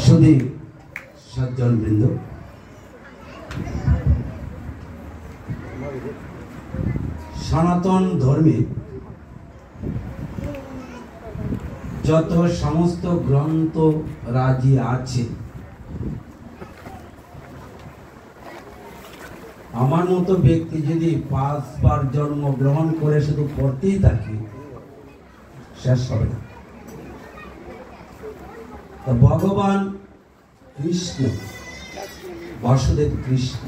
সুধী সজ্জন বৃন্দ, সনাতন ধর্মে যত সমস্ত গ্রন্থ রাজি আছে, আমার মতো ব্যক্তি যদি 5 বার জন্ম গ্রহণ করে শুধু পড়তেই থাকে, শেষ হবে না। ভগবান কৃষ্ণ, বাসুদেব কৃষ্ণ,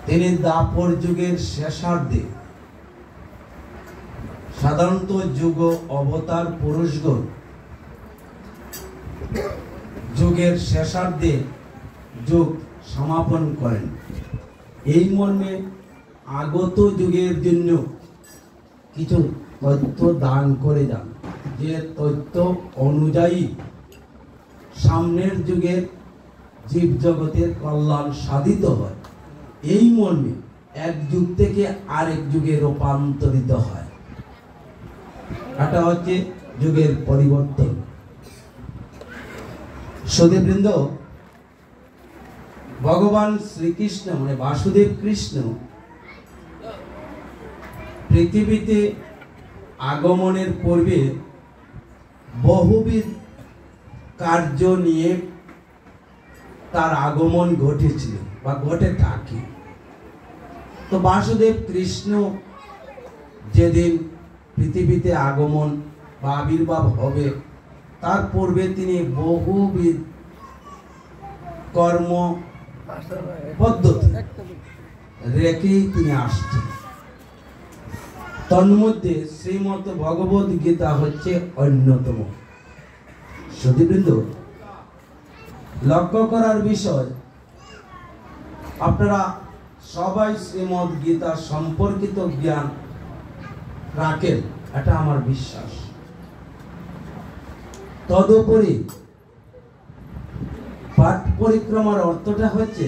তিনি দ্বাপর যুগের শেষার্ধে, সাধারণত যুগ অবতার পুরুষগণ যুগের শেষার্ধে যুগ সমাপন করেন। এই মর্মে আগত যুগের জন্য কিছু তথ্য দান করে যান, যে তথ্য অনুযায়ী সামনের যুগের জীব জগতের কল্যাণ সাধিত হয়। এই মর্মে এক যুগ থেকে আরেক যুগে রূপান্তরিত হয়। এটা হচ্ছে যুগের পরিবর্তন। সুধীবৃন্দ, ভগবান শ্রীকৃষ্ণ মানে বাসুদেব কৃষ্ণ পৃথিবীতে আগমনের পূর্বে বহুবিধ কার্য নিয়ে তার আগমন ঘটেছিল বা ঘটে থাকে। তো বাসুদেব কৃষ্ণ যেদিন পৃথিবীতে আগমন বা আবির্ভাব হবে, তার পূর্বে তিনি বহুবিধ কর্ম পদ্ধতি রেখেই তিনি আসছেন। তন্মধ্যে শ্রীমদ ভগবদ গীতা হচ্ছে অন্যতম। সুধীবৃন্দ, লক্ষ্য করার বিষয়, আপনারা সবাই শ্রীমদ গীতা সম্পর্কিত জ্ঞান রাখেন, এটা আমার বিশ্বাস। তদুপরি পাঠ পরিক্রমার অর্থটা হচ্ছে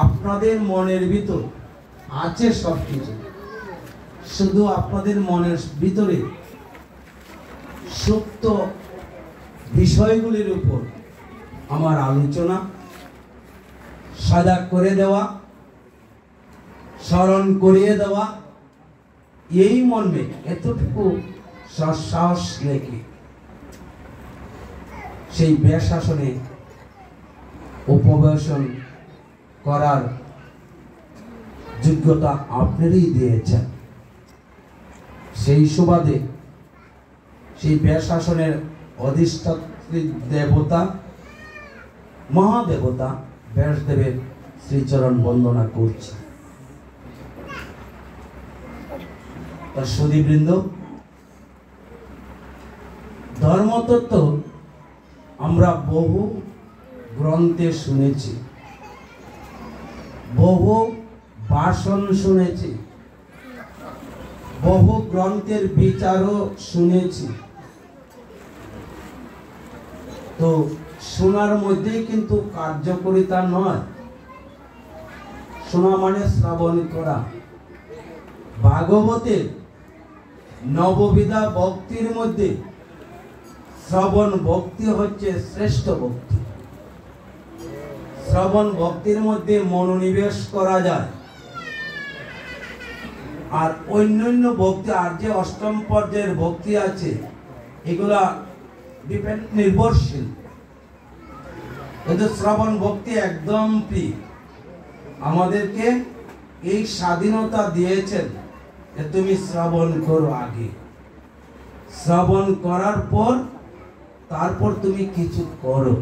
আপনাদের মনের ভিতর আছে সবকিছু, শুধু আপনাদের মনের ভিতরে সুপ্ত বিষয়গুলির উপর আমার আলোচনা সজাগ করে দেওয়া, স্মরণ করিয়ে দেওয়া, এই মর্মে এতটুকু সাহস রেখে সেই বেশাসনে উপবেশন করার যোগ্যতা আপনারই দিয়েছেন। সেই সুবাদে সেই বেশাসনের অধিষ্ঠাত্রী দেবতা মহাদেবতা ব্যাসদেবের শ্রীচরণ বন্দনা করছে। সুধীবৃন্দ, ধর্মতত্ত্ব আমরা বহু গ্রন্থে শুনেছি, বহু ভাষণ শুনেছি, বহু গ্রন্থের বিচারও শুনেছি। তো শোনার মধ্যেই কিন্তু কার্যকরিতা নয়। শোনা মানে শ্রবণ করা। ভাগবতের নববিধা ভক্তির মধ্যে শ্রবণ ভক্তি হচ্ছে শ্রেষ্ঠ ভক্তি। শ্রবণ ভক্তির মধ্যে মনোনিবেশ করা যায়। আর অন্যান্য ভক্তি, আর যে অষ্টম পর্যায়ের ভক্তি আছে, এগুলা নির্ভরশীল। কিন্তু শ্রবণ ভক্তি একদম ফ্রি। আমাদেরকে এই স্বাধীনতা দিয়েছেন যে তুমি শ্রবণ করো আগে, শ্রবণ করার পর তারপর তুমি কিছু করো।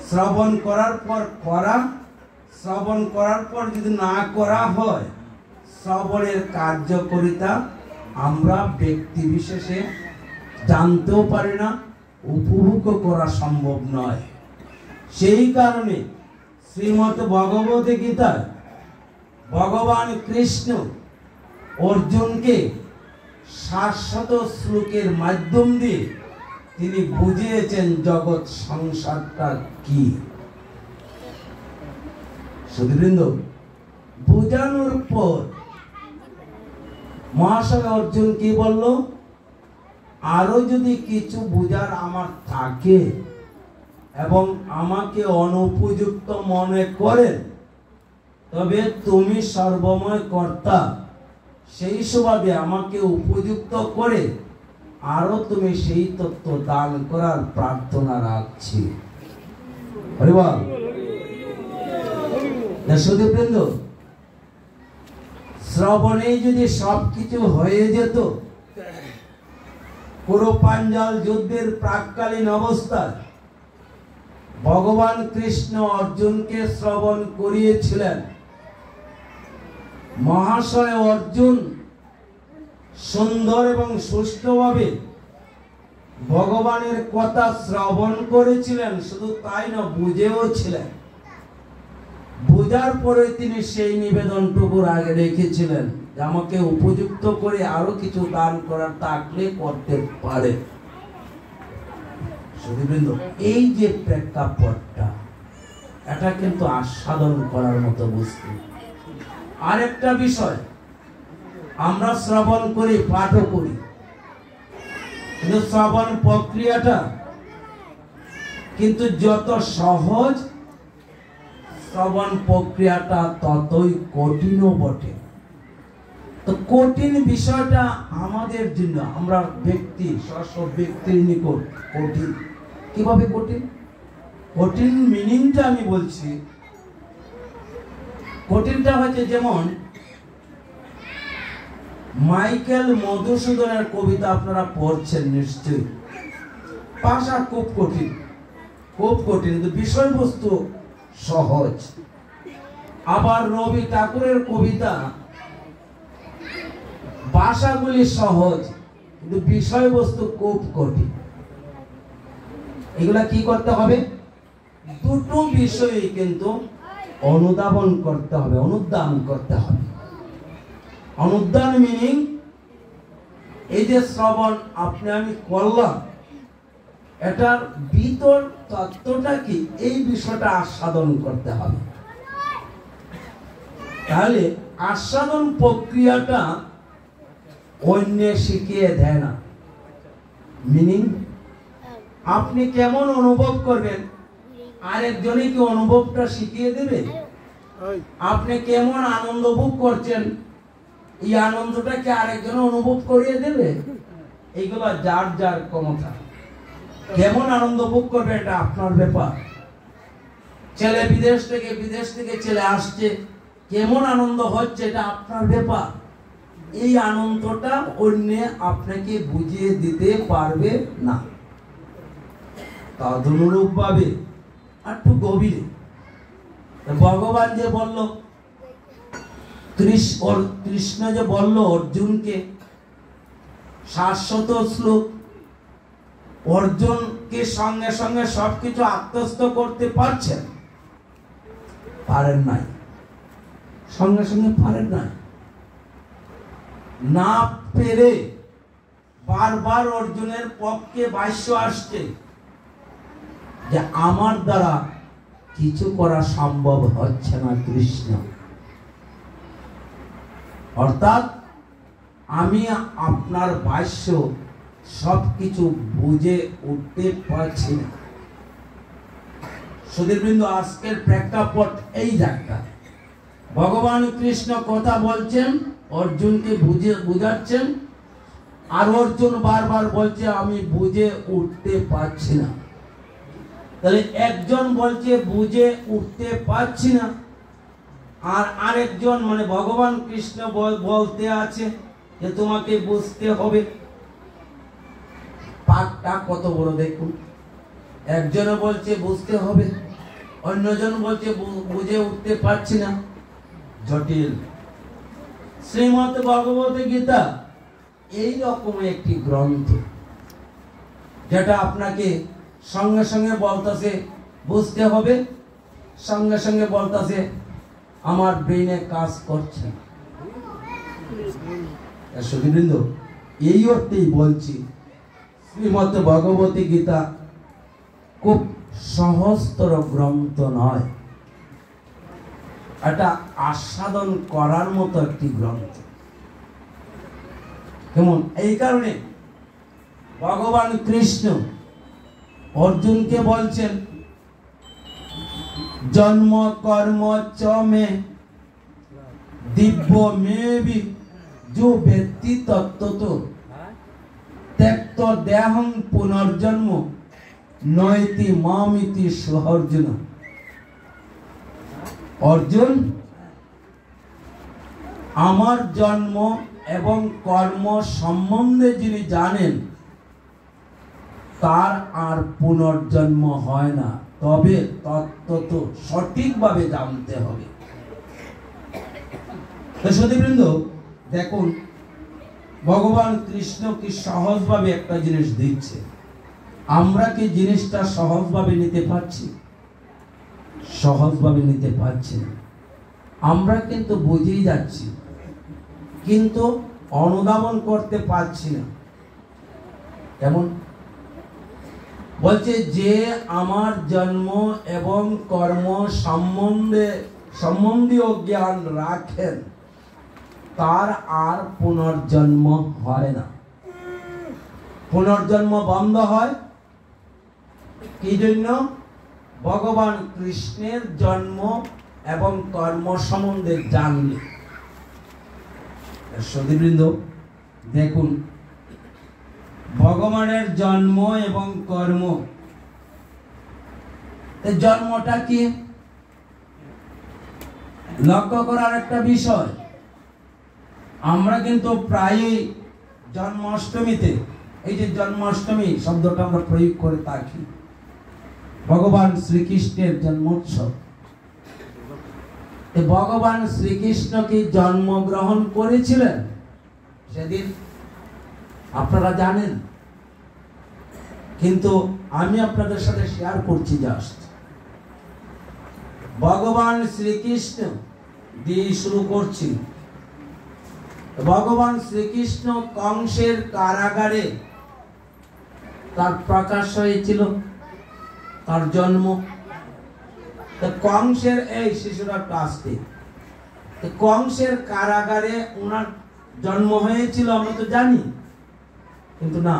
শ্রবণ করার পর করা, শ্রবণ করার পর যদি না করা হয়, শ্রবণের কার্যকারিতা আমরা ব্যক্তি বিশেষে জানতেও পারি না, উপভোগ করা সম্ভব নয়। সেই কারণে শ্রীমদ ভগবদ গীতায় ভগবান কৃষ্ণ অর্জুনকে 700 শ্লোকের মাধ্যম দিয়ে তিনি বুঝিয়েছেন জগৎ সংসারটা কি। সুধীবৃন্দ, বোঝানোর পর মহাশয় অর্জুন কি বলল? আরো যদি কিছু বুঝার আমার থাকে এবং আমাকে অনুপযুক্ত মনে করেন, তবে তুমি সর্বময় কর্তা, সেই সুবাদে আমাকে উপযুক্ত করে আরো তুমি সেই তত্ত্ব দান করার প্রার্থনা রাখছি। সুধীবৃন্দ, শ্রবণে যদি সবকিছু হয়ে যেত, কুরুপাঞ্জাল যুদ্ধের প্রাক্কালীন অবস্থায় ভগবান কৃষ্ণ অর্জুনকে শ্রবণ করিয়েছিলেন। মহাশয় অর্জুন সুন্দর এবং সুষ্ঠুভাবে ভগবানের কথা শ্রবণ করেছিলেন, শুধু তাই না, বুঝেও ছিলেন। বুঝার পরে তিনি সেই নিবেদনটুকুর আগে রেখেছিলেন যে আমাকে উপযুক্ত করে আরো কিছু দান করার থাকলে করতে পারে। সুধীবৃন্দ, এই যে প্রেক্ষাপটটা, এটা কিন্তু আস্বাদন করার মতো বস্তু। আরেকটা বিষয়, আমরা শ্রবণ করি, পাঠও করি, কিন্তু শ্রবণ প্রক্রিয়াটা কিন্তু যত সহজ, শ্রবণ প্রক্রিয়াটা ততই কঠিনও বটে। তো কঠিন বিষয়টা আমাদের জন্য, আমরা ব্যক্তি, সব ব্যক্তির নিকট কঠিন। কিভাবে কঠিন? কঠিন মিনিংটা আমি বলছি। কঠিনটা হচ্ছে যেমন মাইকেল মধুসূদনের কবিতা আপনারা পড়ছেন নিশ্চয়ই। ভাষা খুব কঠিন, খুব কঠিন, কিন্তু বিষয়বস্তু সহজ। আবার রবি ঠাকুরের কবিতা, ভাষাগুলি সহজ কিন্তু বিষয়বস্তু খুব কঠিন। এগুলা কি করতে হবে? দুটো বিষয় কিন্তু অনুধাবন করতে হবে, অনুধান করতে হবে। অনুধান মিনিং, এই যে শ্রবণ আপনি আমি করলাম, এটার ভিতর তত্ত্বটা কি, এই বিষয়টা আস্বাদন করতে হবে। তাহলে আস্বাদন প্রক্রিয়াটা অন্য শিখিয়ে দেয় না। মিনিং, আপনি কেমন অনুভব করবেন আরেকজনই কি অনুভবটা শিখিয়ে দেবে? আপনি কেমন আনন্দ ভোগ করছেন, এই আনন্দটা কি আরেকজন অনুভব করিয়ে দেবে? এইগুলো যার যার ক্ষমতা। কেমন আনন্দ ভোগ করবে এটা আপনার ব্যাপার। ছেলে বিদেশ থেকে ছেলে আসছে, কেমন আনন্দ হচ্ছে এটা আপনার ব্যাপার। এই আনন্দটা অন্য আপনাকে বুঝিয়ে দিতে পারবে না। তদনুরূপ ভাবে একটু গভীরে ভগবান যে বলল, কৃষ্ণ যে বলল অর্জুনকে, শাশ্বত শ্লোক, অর্জুনকে সঙ্গে সঙ্গে সবকিছু আত্মস্থ করতে পারছেন? পারেন নাই, সঙ্গে সঙ্গে পারেন নাই। না পেরে বারবার অর্জুনের পক্ষে ভাষ্য আসছে যে আমার দ্বারা কিছু করা সম্ভব হচ্ছে না কৃষ্ণ। অর্থাৎ আমি আপনার ভাষ্য সবকিছু বুঝে উঠতে পারছি না। সুধীবৃন্দ, আজকের প্রেক্ষাপট এই জায়গা। ভগবান কৃষ্ণ কথা বলছেন, অর্জুনকে বুঝাচ্ছেন, আর অর্জুন বারবার বলছে আমি বুঝে উঠতে পারছি না। তাহলে একজন বলছে বুঝে উঠতে পারছি না, আর আরেকজন মানে ভগবান কৃষ্ণ বলতে আছে যে তোমাকে বুঝতে হবে। পাকটা কত বড় দেখুন। একজনে বলছে বুঝতে হবে, অন্যজন বলছে বুঝে উঠতে পারছি না। জটিল। শ্রীমদ ভগবত গীতা এই রকম একটি গ্রন্থ, যেটা আপনাকে সঙ্গে সঙ্গে বলতেছে বুঝতে হবে, সঙ্গে সঙ্গে বলতেছে আমার ব্রেনে কাজ করছে। সুধীবৃন্দ, এই অর্থেই বলছি শ্রীমদ ভগবতী গীতা খুব সহজতর গ্রন্থ নয়, এটা আস্বাদন করার মতো একটি গ্রন্থ। কেমন? এই কারণে ভগবান কৃষ্ণ অর্জুনকে বলছেন, জন্ম কর্ম চ মে দিব্য মেবি जो व्यक्ति तत्व तो त्यक्त देहं पुनर्जन्म नयति मामिति अर्जुन। अर्जुन आमार जन्म एवं कर्म सम्बन्धे जिनि जानेन तार आर पुनर्जन्म हय ना, तबे तत्व तो सठिक भावे जानते हबे। तो सदीवृंद দেখুন ভগবান কৃষ্ণ কি সহজভাবে একটা জিনিস দিচ্ছে, আমরা কি জিনিসটা সহজভাবে নিতে পারছি? সহজভাবে নিতে পারছি না। আমরা কিন্তু বুঝেই যাচ্ছি, কিন্তু অনুধাবন করতে পারছি না। কেমন বলছে, যে আমার জন্ম এবং কর্ম সম্বন্ধীয় জ্ঞান রাখেন তার আর পুনর্জন্ম হয় না। পুনর্জন্ম বন্ধ হয় কি জন্য? ভগবান কৃষ্ণের জন্ম এবং কর্ম সম্বন্ধে জানলে। সদীবৃন্দ দেখুন, ভগবানের জন্ম এবং কর্ম, জন্মটা কি লক্ষ্য করার একটা বিষয়। আমরা কিন্তু প্রায়ই জন্মাষ্টমীতে, এই যে জন্মাষ্টমী শব্দটা আমরা প্রয়োগ করে থাকি, ভগবান শ্রীকৃষ্ণের জন্মোৎসব। ভগবান শ্রীকৃষ্ণ কি জন্মগ্রহণ করেছিলেন সেদিন? আপনারা জানেন, কিন্তু আমি আপনাদের সাথে শেয়ার করছি জাস্ট। ভগবান শ্রীকৃষ্ণ দিয়ে শুরু করছি। ভগবান শ্রীকৃষ্ণ কংসের কারাগারে তার প্রকাশ হয়েছিল, তার জন্ম। কংসের এই শিশুরা আসতে, কংসের কারাগারে ওনার জন্ম হয়েছিল আমরা তো জানি, কিন্তু না,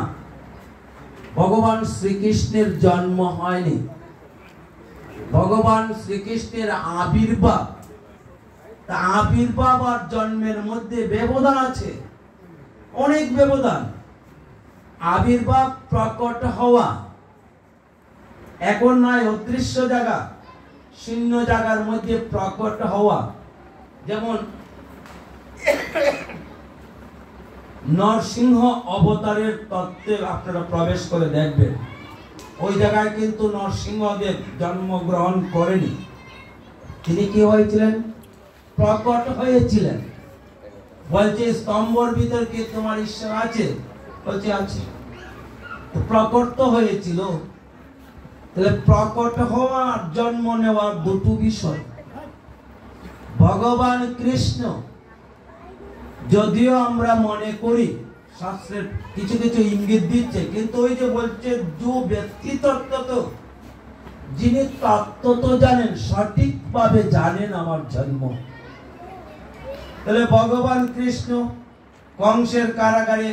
ভগবান শ্রীকৃষ্ণের জন্ম হয়নি। ভগবান শ্রীকৃষ্ণের আবির্ভাব, আবির্ভাব আর জন্মের মধ্যে ব্যবধান আছে, অনেক ব্যবধান। আবির্ভাব প্রকট হওয়া, এখন নয়, অদৃশ্য জায়গা, শূন্য জায়গার মধ্যে প্রকট হওয়া। যেমন নরসিংহ অবতারের তত্ত্বে আপনারা প্রবেশ করে দেখবেন, ওই জায়গায় কিন্তু নরসিংহদেব জন্মগ্রহণ করেনি। তিনি কি হয়েছিলেন? প্রকট হয়েছিলেন। বলছে, স্তম্ভর ভিতর কি তোমার ঈশ্বর আছে? বলছে আছে। প্রকট তো হয়েছিল। তাহলে প্রকট হওয়া আর জন্ম নেওয়া দুটো বিষয়। ভগবান কৃষ্ণ যদিও আমরা মনে করি শাস্ত্রের কিছু কিছু ইঙ্গিত দিচ্ছে, কিন্তু ওই যে বলছে যে ব্যক্তি তত্ত্ব তো, যিনি তত্ত্ব তো জানেন, সঠিকভাবে জানেন আমার জন্ম। তাহলে ভগবান কৃষ্ণ কংসের কারাগারে,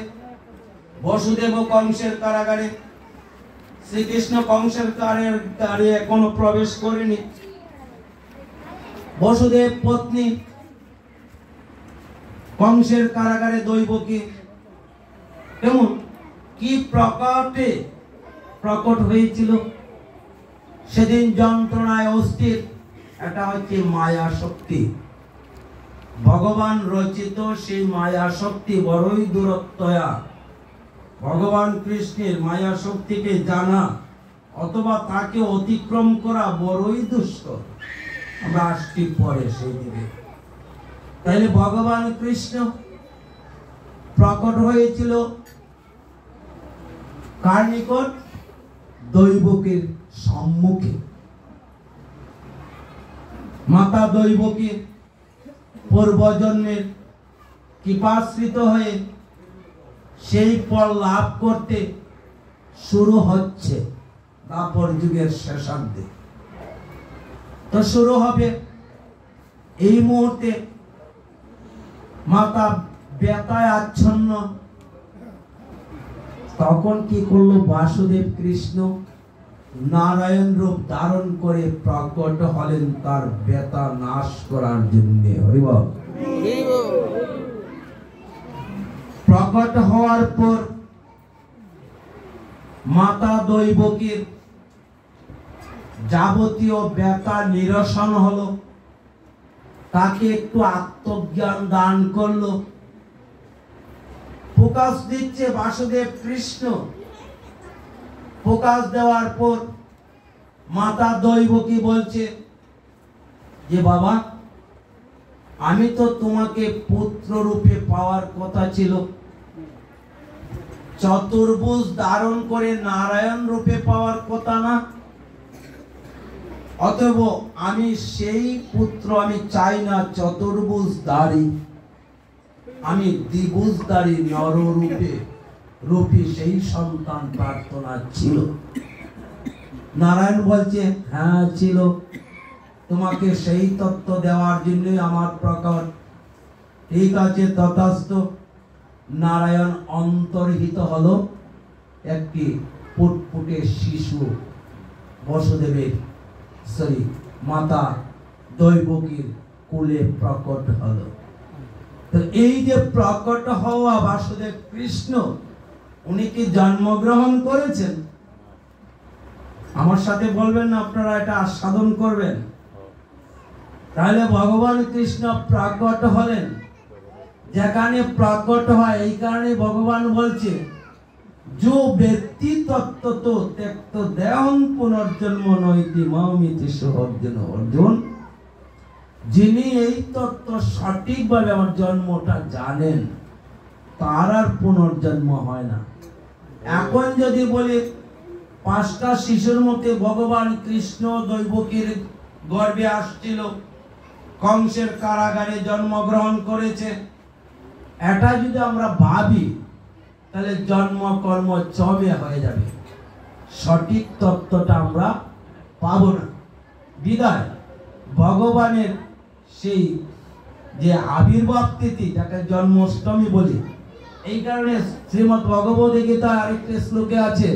বসুদেব কংসের কারাগারে, শ্রীকৃষ্ণ কংসের কারাগারে এখনো প্রবেশ করেনি। বসুদেব পত্নী কংসের কারাগারে দৈবকী, কেমন কি প্রকট হয়েছিল সেদিন যন্ত্রণায় অস্থির। এটা হচ্ছে মায়া শক্তি, ভগবান রচিত সেই মায়া শক্তি বড়ই দূরত্বয়া। ভগবান কৃষ্ণের মায়া শক্তিকে জানা অথবা তাকে অতিক্রম করা বড়ই দুষ্কর। আমরা আসছি পরে সেই দিকে। তাহলে ভগবান কৃষ্ণ প্রকট হয়েছিল কার নিকট? দৈবকীর সম্মুখে। মাতা দৈবকী পূর্বজন্মের কৃপাশ্রিত হয়ে সেই ফল লাভ করতে শুরু হচ্ছে দ্বাপর যুগের শেষার্ধে। তো শুরু হবে এই মুহূর্তে। মাতা ব্যথায় আচ্ছন্ন, তখন কি করলো বাসুদেব কৃষ্ণ? নারায়ণ রূপ ধারণ করে প্রকট হলেন তার ব্যথা নাশ করার জন্য। হরি বল। প্রকট হওয়ার পর মাতা দৈবকীর যাবতীয় ব্যথা নিরসন হলো, তাকে একটু আত্মজ্ঞান দান করলো। প্রকাশ দিচ্ছে বাসুদেব কৃষ্ণ। প্রকাশ দেওয়ার পর মাতা দৈবকী বলছে যে বাবা, আমি তো তোমাকে পুত্র রূপে পাওয়ার কথা ছিল, চতুর্ভুজ ধারণ করে নারায়ণ রূপে পাওয়ার কথা না। অতএব আমি সেই পুত্র আমি চাই না চতুর্ভুজধারী, আমি দ্বিভুজধারী নররূপী সেই সন্তান প্রার্থনা ছিল। নারায়ণ বলছে হ্যাঁ ছিল, তোমাকে সেই তত্ত্ব দেওয়ার জন্যই আমার প্রকট। ঠিক আছে, তথাস্তু। নারায়ণ অন্তর্হিত হলো একটি ফুটফুটে শিশু বসুদেবের মাতা দৈবকীর কোলে প্রকট হলো। তো এই যে প্রকট হওয়া বাসুদেব কৃষ্ণ, উনি কি জন্মগ্রহণ করেছেন? আমার সাথে বলবেন না, আপনারা এটা আস্বাদন করবেন। তাহলে ভগবান কৃষ্ণ প্রকট হলেন। যেখানে প্রকট হয় এই কারণে ভগবান বলছে जो व्यक्ति तत्व तो त्यक्त देहं पुनर्जन्म नैति मामिति अर्जुन। अर्जुन যিনি এই তত্ত্ব সঠিকভাবে আমার জন্মটা জানেন, তার আর পুনর্জন্ম হয় না। এখন যদি বলি পাঁচটা শিশুর মধ্যে ভগবান কৃষ্ণ দৈবকীর গর্ভে আসছিল, কংসের কারাগারে জন্মগ্রহণ করেছে, এটা যদি আমরা ভাবি তাহলে জন্ম কর্ম চবে হয়ে যাবে, সঠিক তত্ত্বটা আমরা পাবো না। বিদায় ভগবানের সেই যে আবির্ভাব তিথি, যাকে জন্মাষ্টমী বলি, এই কারণে শ্রীমদ্ ভগবদ গীতা আরেকটি শ্লোকে আছে,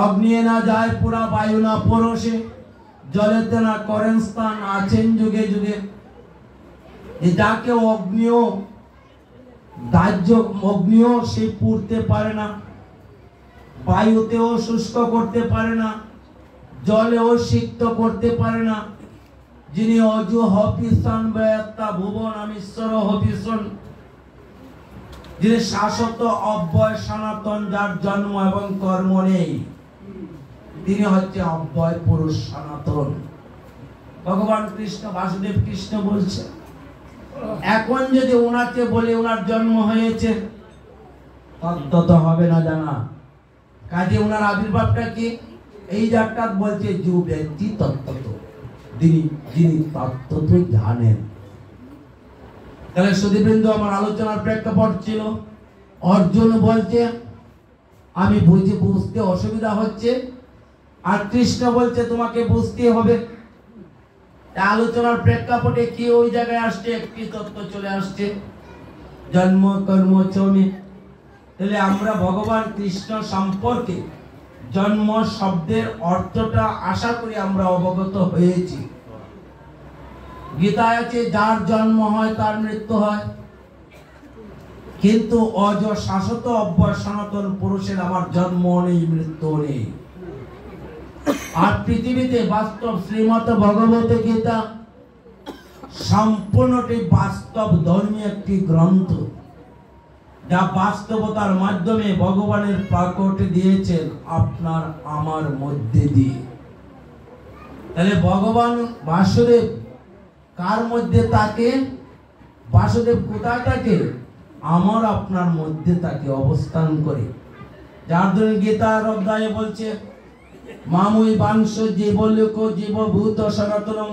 অগ্নিয়ে না যায় পুরা বায়ু না পরশে, জলেতে না করেন স্থান আছেন যুগে যুগে। যাকে অগ্নিও সে পুড়তে পারে না, বায়ুতেও শুষ্ক করতে পারে না, জলেও সিক্ত করতে পারে না, যিনি অজু হপিসন বেত্তা ভুবন আমিশ্বর হপিসন, যিনি শাশ্বত অব্যয় সনাতন, যার জন্ম এবং কর্ম নেই, তিনি হচ্ছে অব্যয় পুরুষ সনাতন। ভগবান কৃষ্ণ বাসুদেব কৃষ্ণ বলছে, এখন যদি ওনাকে বলে ওনার জন্ম হয়েছে, তত্ত্ব হবে না জানা। কাজে ওনার আবির্ভাবটা কি? এই যাত্রা বলছে যে ব্যক্তি তত্ত্ব, যিনি তত্ত্ব জানেন। তাহলে সুধীবৃন্দ, আমার আলোচনার প্রেক্ষাপট ছিল অর্জুন বলছে আমি বুঝতে অসুবিধা হচ্ছে, আর কৃষ্ণ বলছে তোমাকে বুঝতে হবে। আলোচনার প্রেক্ষাপটে কি ওই জায়গায় আসছে? একটি তত্ত্ব চলে আসছে, জন্ম কর্ম চমে। তাহলে আমরা ভগবান কৃষ্ণ সম্পর্কে জন্ম শব্দের অর্থটা আশা করি আমরা অবগত হয়েছি। গীতায় আছে যার জন্ম হয় তার মৃত্যু হয়, কিন্তু অজ শাশ্বত অব্যয় সনাতন পুরুষের আমার জন্ম নেই, মৃত্যু নেই। আর পৃথিবীতে বাস্তব শ্রীমৎ ভগবত গীতা সম্পূর্ণটি বাস্তব ধর্মী একটি গ্রন্থ, যা বাস্তবতার মাধ্যমে ভগবানের প্রকট দিয়েছেন আপনার আমার মধ্যে দিয়ে। তাহলে ভগবান বাসুদেব কার মধ্যে থাকে? বাসুদেব কোথায় থাকে? আমার আপনার মধ্যে তাকে অবস্থান করে। যার জন্য গীতার অধ্যায়ে বলছে মামুই বাংশ জীবলোক জীবভূত সনাতনম।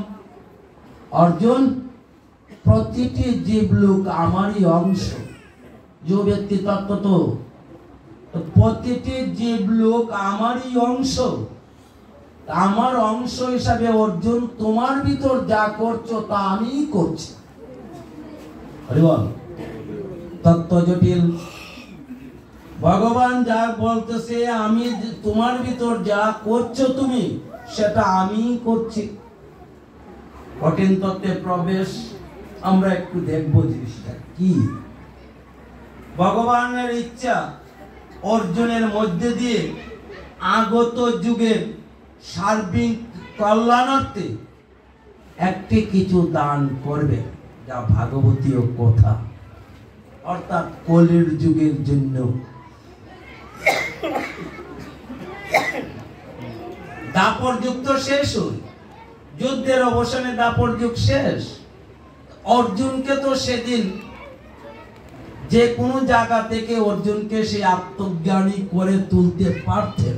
অর্জুন, প্রতিটি জীবলোক আমারই অংশ। যে ব্যক্তি তত্ত্ব, তো প্রতিটি জীবলোক আমারই অংশ। আমার অংশ হিসাবে অর্জুন তোমার ভিতর যা করছো তা আমিই করছি। তত্ত্ব জটিল, ভগবান যা বলতেছে, আমি তোমার ভিতর যা করছো তুমি, সেটা আমি করছি। কঠিন তত্ত্বে প্রবেশ আমরা একটু দেখবো জিনিসটা কি। ভগবানের ইচ্ছা অর্জনের মধ্যে দিয়ে আগত যুগের সার্বিক কল্যাণার্থে একটি কিছু দান করবে, যা ভাগবতীয় কথা, অর্থাৎ কলির যুগের জন্য। দাপর যুগ তো শেষ হল, যুদ্ধের অবসানে দাপর যুগ শেষ। অর্জুনকে তো সেদিন যে কোনো জায়গা থেকে অর্জুনকে সে আত্মজ্ঞানী করে তুলতে পারতেন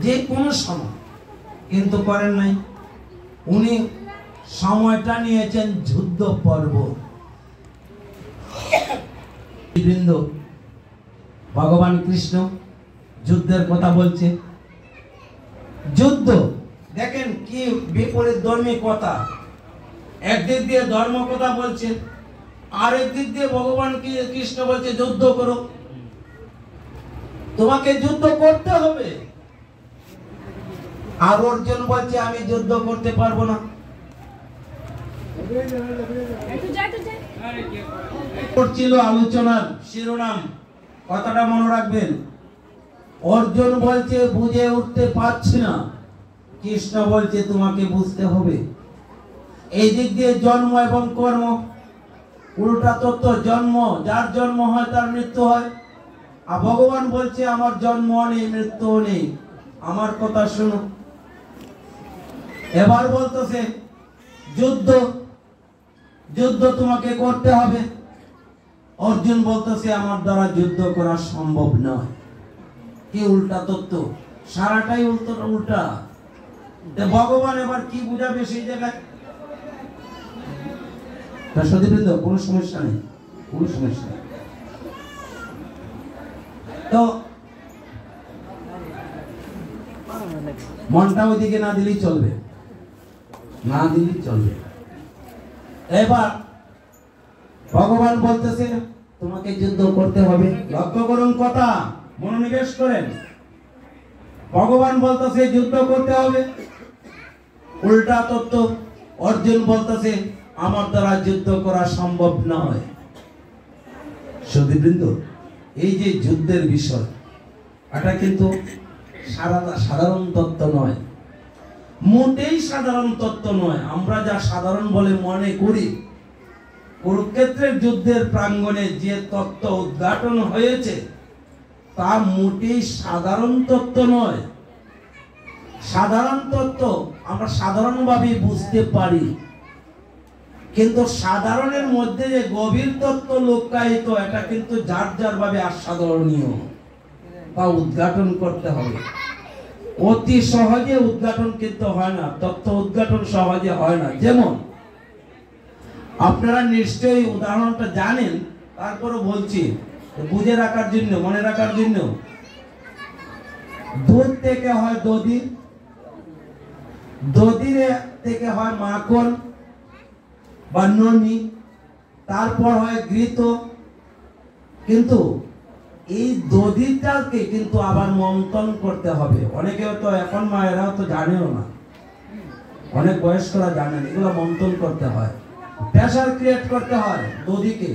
যে কোনো সময়, কিন্তু করেন নাই। উনি সময়টা নিয়েছেন যুদ্ধ পর্ব। বৃন্দ, ভগবান কৃষ্ণ যুদ্ধের কথা বলছে। যুদ্ধ দেখেন কি বিপরীত ধর্মী কথা। একদিক দিয়ে ধর্ম কথা বলছে, আরেক দিক দিয়ে ভগবান কৃষ্ণ বলছে যুদ্ধ করো, তোমাকে যুদ্ধ করতে হবে। আর অর্জুন বলছে আমি যুদ্ধ করতে পারবো না। করছিল আলোচনার শিরোনাম, কথাটা মনে রাখবেন। অর্জুন বলছে বুঝে উঠতে পারছি না, কৃষ্ণ বলছে তোমাকে বুঝতে হবে। এই দিক দিয়ে জন্ম এবং কর্ম উল্টা তত্ত্ব। জন্ম, যার জন্ম হয় তার মৃত্যু হয়। আর ভগবান বলছে আমার জন্ম নেই, মৃত্যু নেই, আমার কথা শুনো। এবার বলতেছে যুদ্ধ, যুদ্ধ তোমাকে করতে হবে। অর্জুন বলতেছে আমার দ্বারা যুদ্ধ করা সম্ভব নয়। কি উল্টা তত্ত্ব, সারাটাই উল্টা। ভগবান এবার কি বুঝাবে সেই জায়গায়? সতীবৃন্দ, কোনো সমস্যা নেই, কোনো সমস্যা নেই। তো মনটা ওইদিকে না দিলেই চলবে, না দিলেই চলবে। এবার ভগবান বলতেছে তোমাকে যুদ্ধ করতে হবে। লক্ষ্য করুন কথা, মনোনিবেশ করেন। ভগবান বলতেছে যুদ্ধ করতে হবে, উল্টা তত্ত্ব। অর্জুন বলতেছে আমার দ্বারা যুদ্ধ করা সম্ভব নয়। সতীবৃন্দ, এই যে যুদ্ধের বিষয়, এটা কিন্তু সাধারণ তত্ত্ব নয়, মোটেই সাধারণ তত্ত্ব নয়। আমরা যা সাধারণ বলে মনে করি, কুরুক্ষেত্রের যুদ্ধের প্রাঙ্গণে যে তত্ত্ব উদ্ঘাটন হয়েছে তা মোটেই সাধারণ তত্ত্ব নয়। সাধারণ তত্ত্ব আমরা সাধারণভাবে বুঝতে পারি, কিন্তু সাধারণের মধ্যে যে গভীর তত্ত্ব লুকায়িত, এটা কিন্তু যার যার ভাবে অসাধারণীয় বা উদ্ঘাটন করতে হবে। অতি সহজে উদ্ঘাটন কিন্তু হয় না, তত্ত্ব উদ্ঘাটন সহজে হয় না। যেমন আপনারা নিশ্চয়ই উদাহরণটা জানেন, তারপরে বলছি বুঝে রাখার জন্য, মনে রাখার জন্য। দুধ থেকে হয় দধি, দধির থেকে হয় মাখন বা ননি, তারপর হয় ঘৃত। কিন্তু এই দধিটাকে কিন্তু আবার মন্থন করতে হবে। অনেকে তো এখন মায়েরাও তো জানেও না, অনেক বয়স্করা জানেন, এগুলো মন্থন করতে হয়, প্রেসার ক্রিয়েট করতে হয় দধিকে।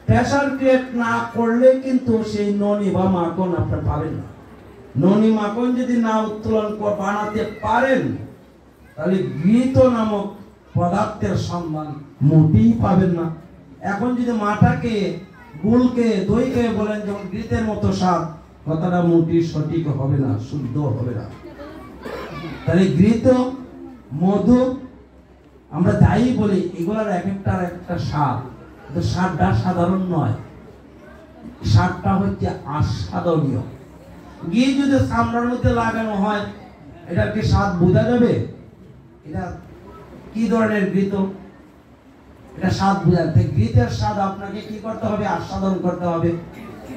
প্রেসার ক্রিয়েট না করলে কিন্তু সেই ননি বা মাখন আপনারা পাবেন না। ননি মাখন যদি না উত্তোলন বানাতে পারেন, তাহলে ঘৃত নামক পদার্থের সন্ধান মোটেই পাবেন না। এখন যদি মাটাকে, গুলকে, দইকে বলেন যেমন ঘৃতের মতো স্বাদ, কথাটা মোটেই সঠিক হবে না, শুদ্ধ হবে না। তাহলে ঘৃত, মধু, আমরা যাই বলি, এগুলার এক একটা স্বাদ, কিন্তু স্বাদটা সাধারণ নয়, স্বাদটা হচ্ছে আস্বাদনীয়। ঘি যদি চামড়ার মধ্যে লাগানো হয়, এটা কি স্বাদ বোঝা যাবে? এটা কি ধরনের ঘৃত, এটা স্বাদ বোঝা যায়। ঘৃতের স্বাদ আপনাকে কি করতে হবে? আস্বাদন করতে হবে।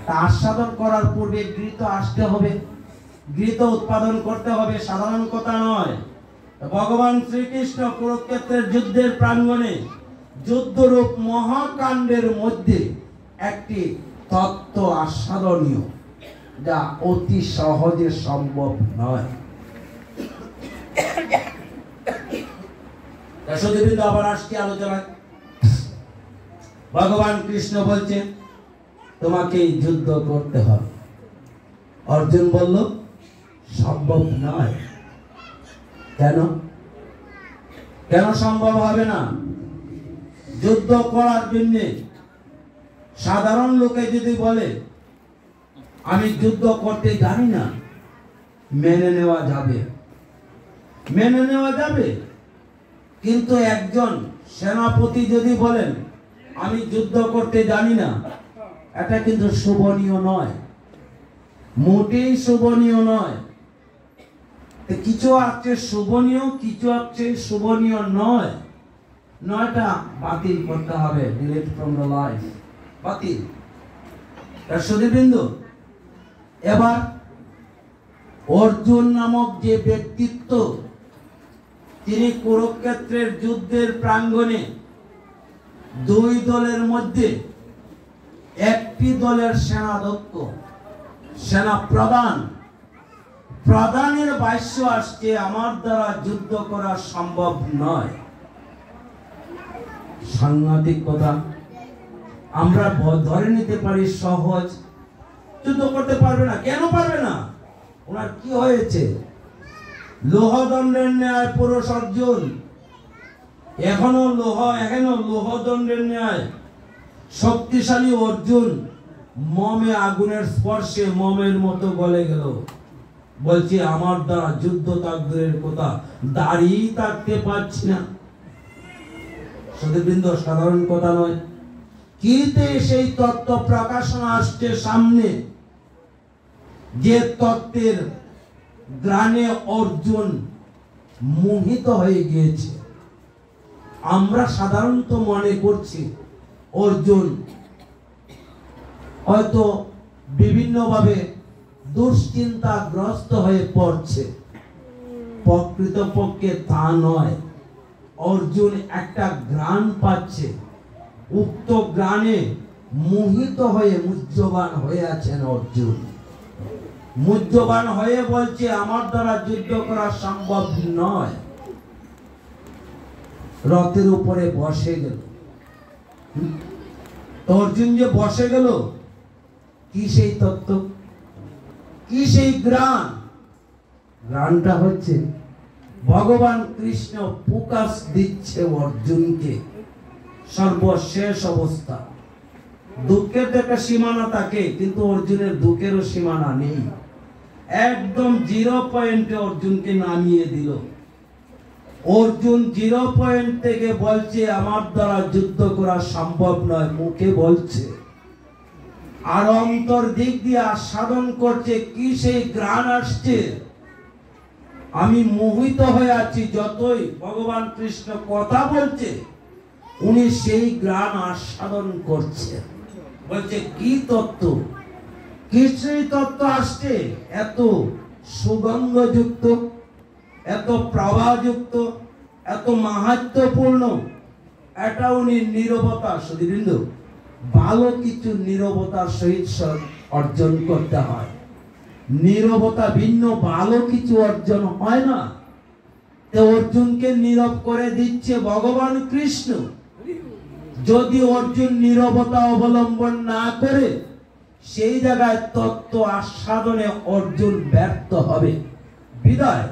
তা আস্বাদন করার পূর্বে ঘৃত আসতে হবে, ঘৃত উৎপাদন করতে হবে, সাধারণ কথা নয়। ভগবান শ্রীকৃষ্ণ কুরুক্ষেত্রের যুদ্ধের প্রাঙ্গণে যুদ্ধরূপ মহাকাণ্ডের মধ্যে একটি তত্ত্ব আস্বাদনীয়, যা অতি সহজে সম্ভব নয়। আবার আসছি আলোচনায়। ভগবান কৃষ্ণ বলছেন তোমাকে যুদ্ধ করতে হবে। অর্জুন বলল সম্ভব নয়। কেন? কেন সম্ভব হবে না? যুদ্ধ করার জন্য সাধারণ লোকে যদি বলে আমি যুদ্ধ করতে জানি না, মেনে নেওয়া যাবে, মেনে নেওয়া যাবে। কিন্তু একজন সেনাপতি যদি বলেন আমি যুদ্ধ করতে জানি না, এটা কিন্তু শোভনীয় নয়, মোটেই শোভনীয় নয়। কিছু আছে শোভনীয়, কিছু আছে শোভনীয় নয়। নয়টা বাতিল করতে হবে, ডিলিট ফ্রম দ্য লাইফ, বাতিল। সুধীবৃন্দ, এবার অর্জুন নামক যে ব্যক্তিত্ব, তিনি কুরুক্ষেত্রের যুদ্ধের প্রাঙ্গণে দুই দলের মধ্যে একটি দলের সেনাধ্যক্ষ, সেনা প্রধান, প্রধানের ভাষ্য আসছে আমার দ্বারা যুদ্ধ করা সম্ভব নয়। সাংঘাতিক কথা। আমরা ধরে নিতে পারি সহজ, যুদ্ধ করতে পারবে না। কেন পারবে না? ওনার কি হয়েছে? লোহদণ্ডের ন্যায় পুরুষ অর্জুন, এখনো লোহদণ্ডের ন্যায় শক্তিশালী অর্জুন মমে আগুনের স্পর্শে মমের মতো গলে গেল। বলছি আমার দ্বারা যুদ্ধ তাকদীরের কথা, দাঁড়িয়ে থাকতে পারছি না। সুধীবৃন্দ, সাধারণ কথা নয়। কিন্তু সেই তত্ত্ব প্রকাশনা আসছে সামনে, যে তত্ত্বের গ্রানে অর্জুন মোহিত হয়ে গিয়েছে। আমরা সাধারণত মনে করছি অর্জুন হয়তো বিভিন্নভাবে দুশ্চিন্তাগ্রস্ত হয়ে পড়ছে। প্রকৃতপক্ষে তা নয়। অর্জুন একটা গ্রাণ পাচ্ছে, উক্ত গ্রাণে মোহিত হয়ে মুহ্যবান হয়ে আছেন অর্জুন। মুহ্যবান হয়ে বলছে আমার দ্বারা যুদ্ধ করা সম্ভব নয়। রথের উপরে বসে গেল। অর্জুন যে বসে গেল, কি সেই তত্ত্ব, কি সেই গ্রাণ? গ্রাণটা হচ্ছে ভগবান কৃষ্ণ প্রকাশ দিচ্ছে অর্জুনকে সর্বশেষ অবস্থা। দুঃখের তো একটা সীমানা থাকে, কিন্তু অর্জুনের দুঃখেরও সীমানা নেই। একদম 0 পয়েন্টে অর্জুনকে নামিয়ে দিল। অর্জুন 0 পয়েন্ট থেকে বলছে আমার দ্বারা যুদ্ধ করা সম্ভব নয়, মুখে বলছে, আর অন্তর দিক দিয়ে আস্বাদন করছে কি সেই গ্রাণ আসছে। আমি মোহিত হয়ে আছি। যতই ভগবান কৃষ্ণ কথা বলছে, উনি সেই গ্রাণ আস্বাদন করছে। বলছে কি তত্ত্ব, কি সেই তত্ত্ব আসছে, এত সুগন্ধযুক্ত, এত প্রভাযুক্ত, এত মাহাত্ম্যপূর্ণ। এটা উনি নীরবতা, সুধীবৃন্দ, ভালো কিছু নীরবতার সহিত অর্জন করতে হয়। নীরবতা ভিন্ন ভালো কিছু অর্জন হয় না। অর্জুনকে নীরব করে দিচ্ছে ভগবান কৃষ্ণ। যদি অর্জুন নীরবতা অবলম্বন না করে, সেই জায়গায় তত্ত্ব আস্বাদনে অর্জুন ব্যর্থ হবে। বিদায়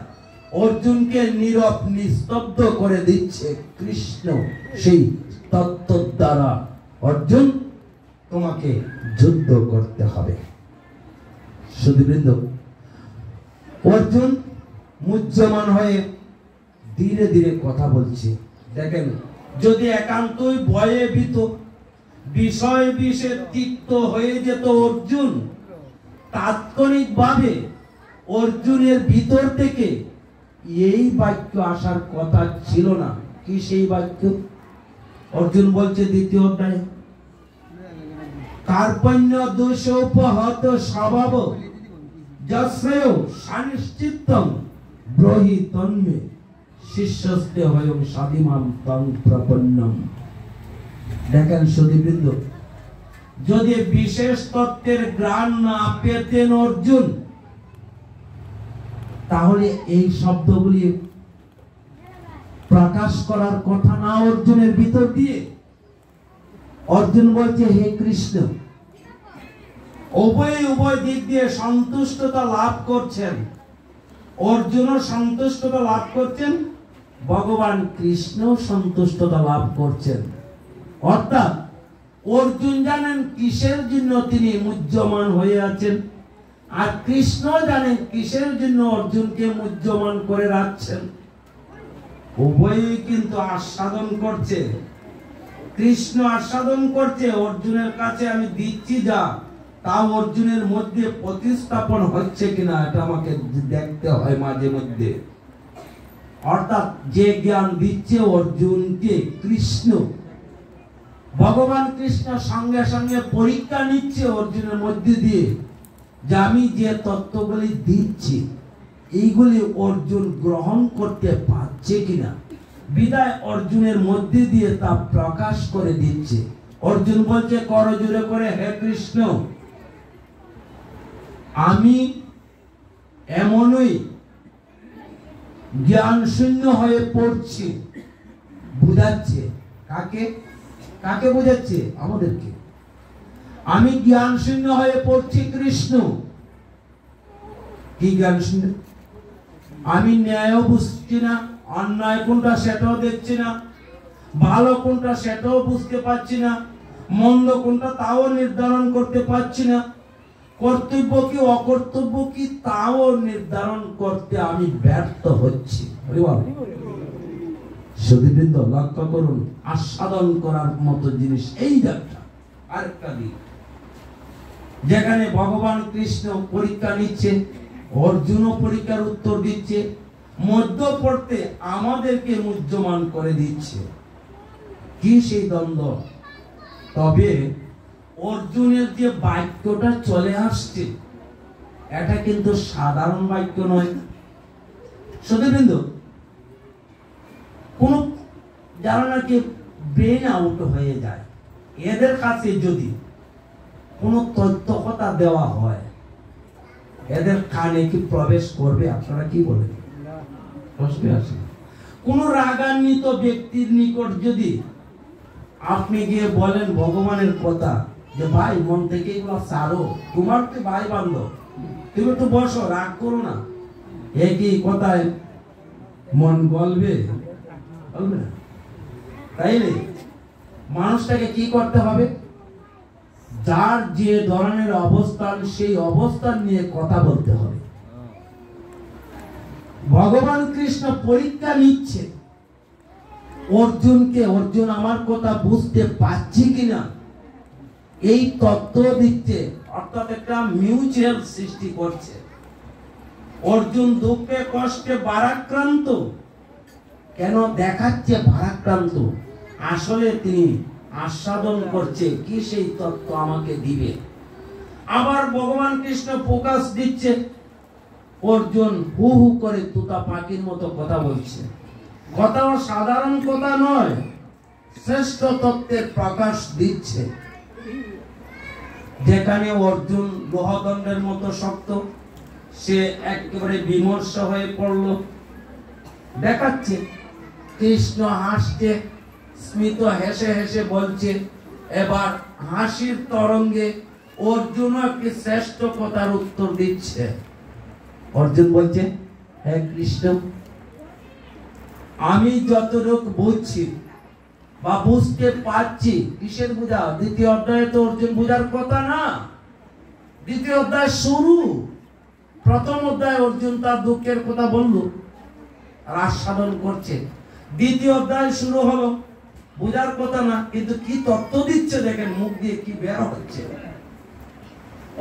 অর্জুনকে নীরব নিস্তব্ধ করে দিচ্ছে কৃষ্ণ সেই তত্ত্ব দ্বারা। অর্জুন, তোমাকে যুদ্ধ করতে হবে। সুধীবৃন্দ, অর্জুন মুহ্যমান হয়ে ধীরে ধীরে কথা বলছে। দেখেন, যদি একান্তই ভয়ে ভীত, বিষয় বিষে তিক্ত হয়ে যেত অর্জুন, তাৎক্ষণিকভাবে অর্জুনের ভিতর থেকে এই বাক্য আসার কথা ছিল না। কি সেই বাক্য? অর্জুন বলছে দ্বিতীয় অধ্যায়ে, কার্পণ্য দোষ উপহত স্বভাব যশ্রেয় সানিশ্চিত্তং ব্রহি তন্মে শিষ্যস্তে হয়ং সাধিমাম তং প্রপন্নম। দেখেন সুধীবৃন্দ, যদি বিশেষ তত্ত্বের জ্ঞান না পেতেন অর্জুন, তাহলে এই শব্দগুলি প্রকাশ করার কথা না অর্জুনের ভিতর দিয়ে। অর্জুন বলছে, হে কৃষ্ণ, উভয় দিক দিয়ে সন্তুষ্টতা লাভ করছেন। অর্জুনও সন্তুষ্টতা লাভ করছেন, ভগবান কৃষ্ণ সন্তুষ্টতা লাভ করছেন। অর্থাৎ অর্জুন জানেন কিসের জন্য তিনি মুহ্যমান হয়ে আছেন, আর কৃষ্ণ জানেন কিসের জন্য অর্জুনকে মুহ্যমান করে রাখছেন। উভয়ই কিন্তু আস্বাদন করছে। কৃষ্ণ আস্বাদন করছে অর্জুনের কাছে আমি দিচ্ছি যা, তাও অর্জুনের মধ্যে প্রতিস্থাপন হচ্ছে কিনা এটা আমাকে দেখতে হয় মাঝে মধ্যে। অর্থাৎ যে জ্ঞান দিচ্ছে অর্জুনকে কৃষ্ণ, ভগবান কৃষ্ণ সঙ্গে সঙ্গে পরীক্ষা নিচ্ছে অর্জুনের মধ্যে দিয়ে যে আমি যে তত্ত্বগুলি দিচ্ছি এইগুলি অর্জুন গ্রহণ করতে পারছে কিনা। বিদায় অর্জুনের মধ্যে দিয়ে তা প্রকাশ করে দিচ্ছে। অর্জুন বলছে করজোড়ে করে, হে কৃষ্ণ, আমি এমনই জ্ঞান শূন্য হয়ে পড়ছি। বুঝাচ্ছে কাকে? কাকে বোঝাচ্ছে? আমাদেরকে। আমি জ্ঞান শূন্য হয়ে পড়ছি কৃষ্ণ। কি জ্ঞান শূন্য? আমি ন্যায় বুঝছি না, অন্যায় কোনটা সেটাও দেখছি না, ভালো কোনটা সেটাও বুঝতে পারছি না, মন্দ কোনটা তাও নির্ধারণ করতে পারছি না, কর্তব্য কি অকর্তব্য কি তাও নির্ধারণ করতে আমি ব্যর্থ হচ্ছি। সুধীবৃন্দ, লক্ষ্য করুন, আস্বাদন করার মতো জিনিস এই যাত্রা। আরেকটা দিক যেখানে ভগবান কৃষ্ণ পরীক্ষা নিচ্ছে, অর্জুনও পরীক্ষার উত্তর দিচ্ছে, মধ্যপর্তে আমাদেরকে মুহ্যমান করে দিচ্ছে। কি সেই দ্বন্দ্ব? তবে অর্জুনের যে বাক্যটা চলে আসছে এটা কিন্তু সাধারণ বাক্য নয়। সুধীবৃন্দ, কোন যারা নাকি ব্রেন আউট হয়ে যায়, এদের কাছে যদি কোন তথ্য কথা দেওয়া হয়, এদের কানে কি প্রবেশ করবে? আপনারা কি বলেন? প্রশ্ন আসে। কোন রাগান্বিত ব্যক্তির নিকট যদি আপনি গিয়ে বলেন ভগবানের কথা, যে ভাই মন থেকে এগুলো ছাড়ো, তোমার তো ভাই বান্ধব, তুমি একটু বসো, রাগ করো না, একই কথায় মন গলবে? বলবে না? তাইলে মানুষটাকে কি করতে হবে? যার যে ধরনের অবস্থান সেই অবস্থান নিয়ে কথা বলতে হবে। ভগবান কৃষ্ণ পরীক্ষা নিচ্ছে অর্জুনকে, অর্জুন আমার কথা বুঝতে পারছি কিনা এই তত্ত্ব দিচ্ছে। অর্থাৎ একটা মিউচুয়াল সৃষ্টি করছে। অর্জুন দুঃখে কষ্টে ভারাক্রান্ত। কেন দেখাচ্ছে ভারাক্রান্ত? আসলে তিনি আস্বাদন করছে কি সেই তত্ত্ব আমাকে দিবে। আবার ভগবান কৃষ্ণ ফোকাস দিচ্ছে, অর্জুন হু হু করে তুতা পাখির মতো কথা বলছে। কথাও সাধারণ কথা নয়, শ্রেষ্ঠ তত্ত্বের প্রকাশ দিচ্ছে। যেখানে অর্জুন লোহদণ্ডের মতো শক্ত, সে একেবারে বিমর্ষ হয়ে পড়ল। দেখাচ্ছে কৃষ্ণ হাসছে, স্মিত হেসে হেসে বলছে। এবার হাসির তরঙ্গে অর্জুন একটি শ্রেষ্ঠ কথার উত্তর দিচ্ছে। অর্জুন বলছে, হে কৃষ্ণ, আমি যতটুকু বুঝছি বা বুঝতে পারছি, কিসের বোঝা? দ্বিতীয় অধ্যায়ে তো অর্জুন বোঝার কথা না, দ্বিতীয় অধ্যায় শুরু। প্রথম অধ্যায়ে অর্জুন তার দুঃখের কথা বলল আর আস্বাদন করছে। দ্বিতীয় অধ্যায় শুরু হলো, বোঝার কথা না, কিন্তু কি তত্ত্ব দিচ্ছে দেখেন, মুখ দিয়ে কি বের হচ্ছে।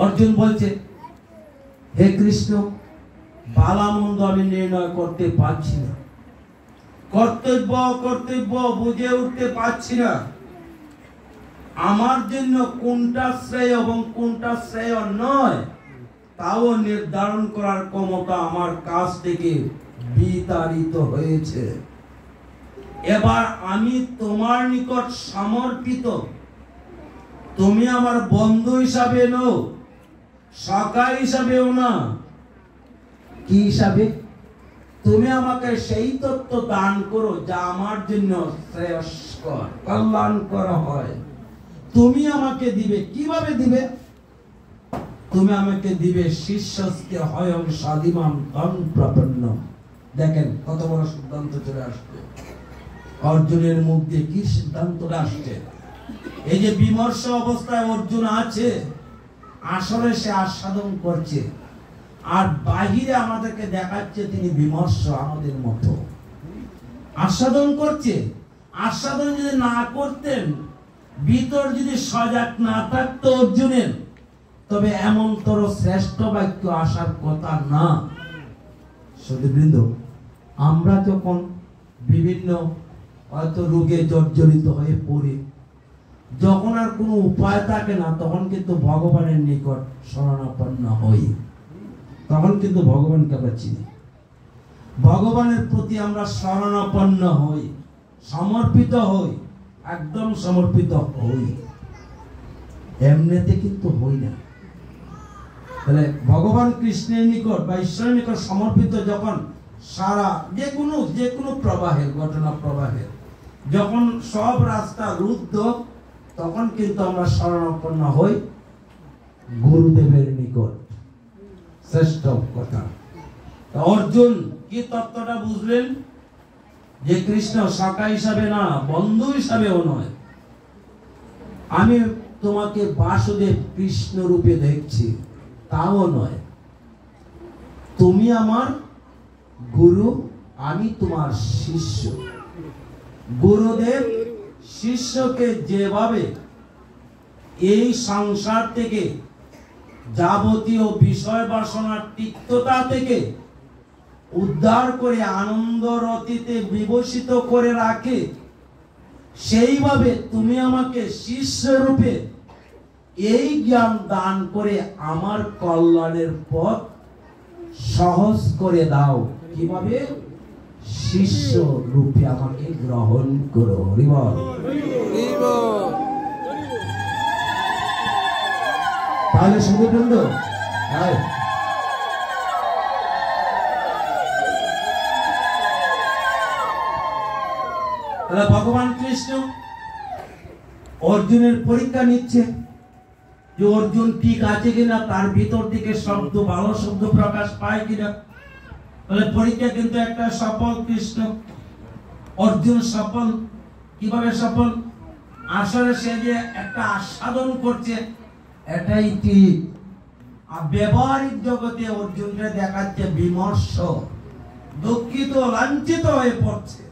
অর্জুন বলছে, হে কৃষ্ণ, ভালো মন্দ আমি নির্ণয় করতে পারছি না, কর্তব্য অকর্তব্য বুঝে উঠতে পারছি না, আমার জন্য কোনটা শ্রেয় এবং কোনটা শ্রেয় নয় তাও নির্ধারণ করার ক্ষমতা আমার কাছ থেকে বিতাড়িত হয়েছে। এবার আমি তোমার নিকট সমর্পিত, তুমি আমার বন্ধু হিসাবে নও, সখা হিসাবেও না, কি হিসাবে? তুমি আমাকে সেই তত্ত্ব দান করো যা আমার জন্য শ্রেয়স্কর, কল্যাণকর হয়। তুমি আমাকে দিবে, কিভাবে দিবে? তুমি আমাকে দিবে শিষ্যস্তে হয়ং স্বাদিমাম তং প্রপন্ন। দেখেন কত বড় সিদ্ধান্ত চলে আসছে অর্জুনের মুখ দিয়ে, কি সিদ্ধান্ত আসছে। এই যে বিমর্ষ অবস্থায় অর্জুন আছে, আসলে সে আস্বাদন করছে, আর বাহিরে আমাদেরকে দেখাচ্ছে তিনি বিমর্ষ আমাদের মতো আস্বাদন করছে। আস্বাদন যদি না করতেন, ভিতর যদি সজাগ না থাকতো অর্জুনের, তবে এমনতর শ্রেষ্ঠ বাক্য আসার কথা না। সুধীবৃন্দ, আমরা যখন বিভিন্ন হয়তো রোগে জর্জরিত হয়ে পড়ি, যখন আর কোনো উপায় থাকে না, তখন কিন্তু ভগবানের নিকট শরণাপন্ন হই, তখন কিন্তু ভগবানকে আমরা চিনি, ভগবানের প্রতি আমরা শরণাপন্ন হই, সমর্পিত হই, একদম সমর্পিত হই। এমনিতে কিন্তু হই না। তাহলে ভগবান কৃষ্ণের নিকট বা ঈশ্বরের নিকট সমর্পিত যখন সারা যে কোনো প্রবাহের, ঘটনা প্রবাহের যখন সব রাস্তা রুদ্ধ, তখন কিন্তু আমরা শরণাপন্ন হই গুরুদেবের নিকট। শ্রেষ্ঠ কথা। অর্জুন কি তত্ত্বটা বুঝলেন? যে কৃষ্ণ সখা হিসাবে না, বন্ধু হিসাবেও নয়। আমি তোমাকে বাসুদেব কৃষ্ণ রূপে দেখছি, তাও নয়। তুমি আমার গুরু, আমি তোমার শিষ্য। গুরুদেব শিষ্যকে যেভাবে এই সংসার থেকে, যাবতীয় বিষয় বাসনার তিক্ততা থেকে উদ্ধার করে আনন্দ রতিতে বিভূষিত করে রাখে, সেইভাবে তুমি আমাকে শিষ্য রূপে এই জ্ঞান দান করে আমার কল্যাণের পথ সহজ করে দাও। কিভাবে? শিষ্য রূপে আমাকে গ্রহণ করো। হরি বল। তাহলে শুধু বন্ধু, ভগবান কৃষ্ণ অর্জুনের পরীক্ষা নিচ্ছে যে অর্জুন ঠিক আছে কিনা, তার ভিতর থেকে শব্দ, ভালো শব্দ প্রকাশ পায় কিনা। তাহলে পরীক্ষা কিন্তু একটা সফল। কৃষ্ণ অর্জুন সফল। কিভাবে সফল? আসলে সে যে একটা আস্বাদন করছে, এটাই ঠিক। আর ব্যবহারিক জগতে অর্জুনকে দেখাচ্ছে বিমর্ষ, দুঃখিত, লাঞ্ছিত হয়ে পড়ছে,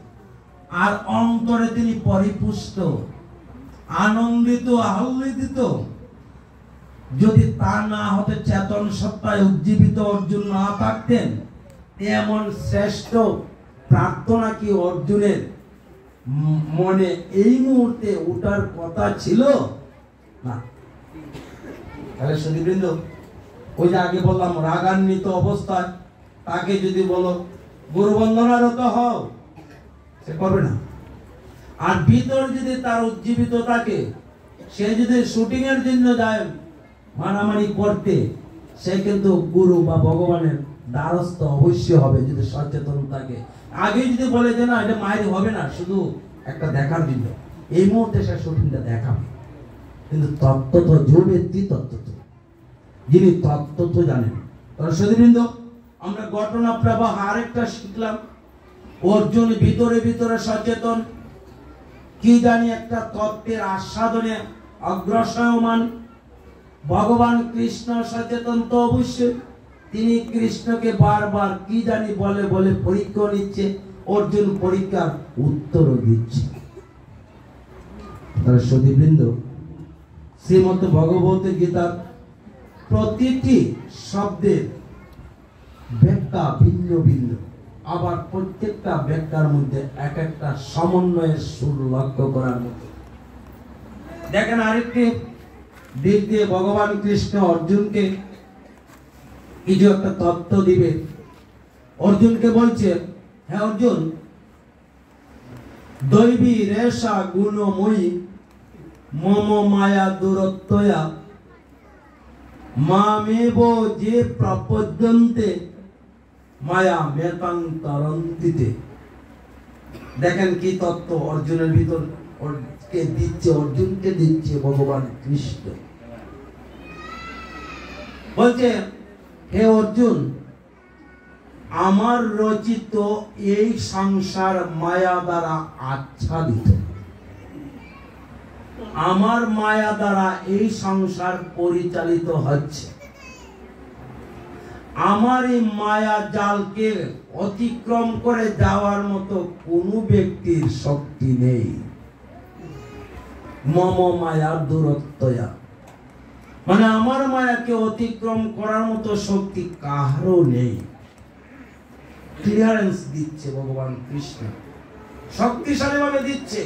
আর অন্তরে তিনি পরিপুষ্ট, আনন্দিত, আহ্লাদিত। যদি তা না হতে চেতন সত্তায় উজ্জীবিত অর্জুন না থাকতেন, এমন শ্রেষ্ঠ প্রার্থনা কি অর্জুনের মনে এই মুহূর্তে উঠার কথা ছিল না? তাহলে সুধীবৃন্দ, ওই যে আগে বললাম রাগান্বিত অবস্থায় তাকে যদি বলো গুরু বন্দনারত হও, সে করবে না। আর ভিতর যদি তার উজ্জীবিত থাকে, সে যদি শুটিং এর জন্য যায় মারামারি করতে, সে কিন্তু গুরু বা ভগবানের দ্বারস্থ অবশ্যই হবে যদি সচেতন থাকে। আগে যদি বলে যে না, এটা মায়ের হবে না, শুধু একটা দেখার জন্য, এই মুহূর্তে সে শুটিংটা দেখাবে। কিন্তু তত্ত্ব তো যে ব্যক্তি তত্ত্ব তো, যিনি তত্ত্ব তো জানেন। সুধীবৃন্দ, আমরা ঘটনা প্রবাহ আরেকটা শিখলাম। অর্জুন ভিতরে ভিতরে সচেতন, কি জানি একটা তত্ত্বের আস্বাদনে অগ্রসরমান। ভগবান কৃষ্ণ সচেতন তো অবশ্যই, তিনি কৃষ্ণকে বারবার কি জানি বলে বলে পরীক্ষা নিচ্ছে, অর্জুন পরীক্ষার উত্তরও দিচ্ছে। তাহলে সুধীবৃন্দ, শ্রীমদ্ ভগবত গীতার প্রতিটি শব্দের ব্যাখ্যা ভিন্ন ভিন্ন, আবার প্রত্যেকটা ব্যাখ্যার মধ্যে এক একটা সমন্বয়ের সুর লক্ষ্য করার মতো। দেখেন আরেকটি দিক দিয়ে ভগবান কৃষ্ণ অর্জুনকে কিছু একটা তত্ত্ব দিবে। অর্জুনকে বলছে, হ্যাঁ অর্জুন, দৈবী রেশা গুণময়ী মম মায়া দূরত্বয়া মামেব যে প্রপদ্যন্তে মায়া মেতাং তরন্তিতে। দেখেন কি তত্ত্ব অর্জুনের ভিতর কে দিচ্ছে, অর্জুনকে দিচ্ছে ভগবান কৃষ্ণ। বলছে, হে অর্জুন, আমার রচিত এই সংসার মায়া দ্বারা আচ্ছাদিত। আমার মায়া দ্বারা এই সংসার পরিচালিত হচ্ছে। আমার এই মায়া জালকে অতিক্রম করে যাওয়ার মতো কোনো ব্যক্তির শক্তি নেই। মম মায়া দূরত্বয়া, মানে আমার মায়াকে অতিক্রম করার মতো শক্তি কারও নেই। ক্লিয়ারেন্স দিচ্ছে ভগবান কৃষ্ণ, শক্তিশালী ভাবে দিচ্ছে।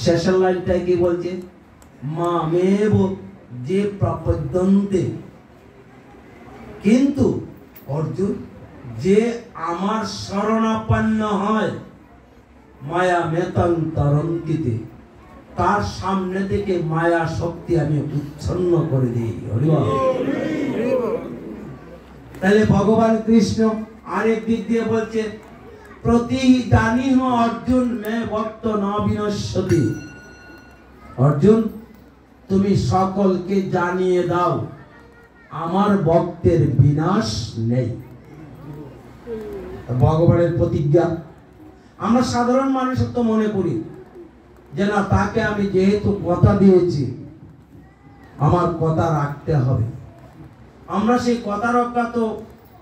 শেষের লাইনটাই কি বলছে? মামেব যে প্রপদ্যন্তে, কিন্তু অর্জুন যে আমার শরণাপন্ন হয় মায়া মেতাং তরন্তিতে, তার সামনে থেকে মায়া শক্তি আমি উচ্ছন্ন করে দিই। তাহলে ভগবান কৃষ্ণ আরেক দিক দিয়ে বলছে, প্রতিদানিহ অর্জুন মে ভক্ত ন বিনশ্যতি। অর্জুন, তুমি সকলকে জানিয়ে দাও আমার ভক্তের বিনাশ নেই। ভগবানের প্রতিজ্ঞা। আমরা সাধারণ মানুষ তো মনে করি যে না, তাকে আমি যেহেতু কথা দিয়েছি আমার কথা রাখতে হবে। আমরা সেই কথা রক্ষা তো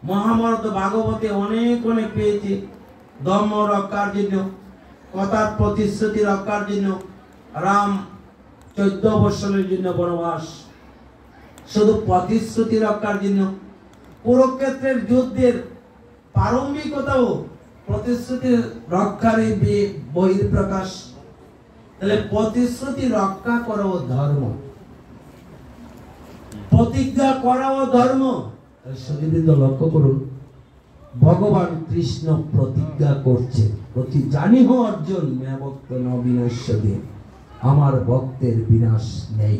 মহাভারত ভাগবতে অনেক অনেক পেয়েছি। ধর্ম রক্ষার জন্য, কথার প্রতিশ্রুতি রক্ষার জন্য রাম 14 বৎসরের জন্য বনবাস, শুধু প্রতিশ্রুতি রক্ষার জন্য। কুরুক্ষেত্রের যুদ্ধের প্রারম্ভিকতাও প্রতিশ্রুতি রক্ষার বহিঃপ্রকাশ। তাহলে প্রতিশ্রুতি রক্ষা করাও ধর্ম, প্রতিজ্ঞা করাও ধর্ম। সতীবৃন্দ লক্ষ্য করুন, ভগবান কৃষ্ণ প্রতিজ্ঞা করছে, জানিহ অর্জুন মে ভক্ত ন বিনশ্যতি, আমার ভক্তের বিনাশ নেই।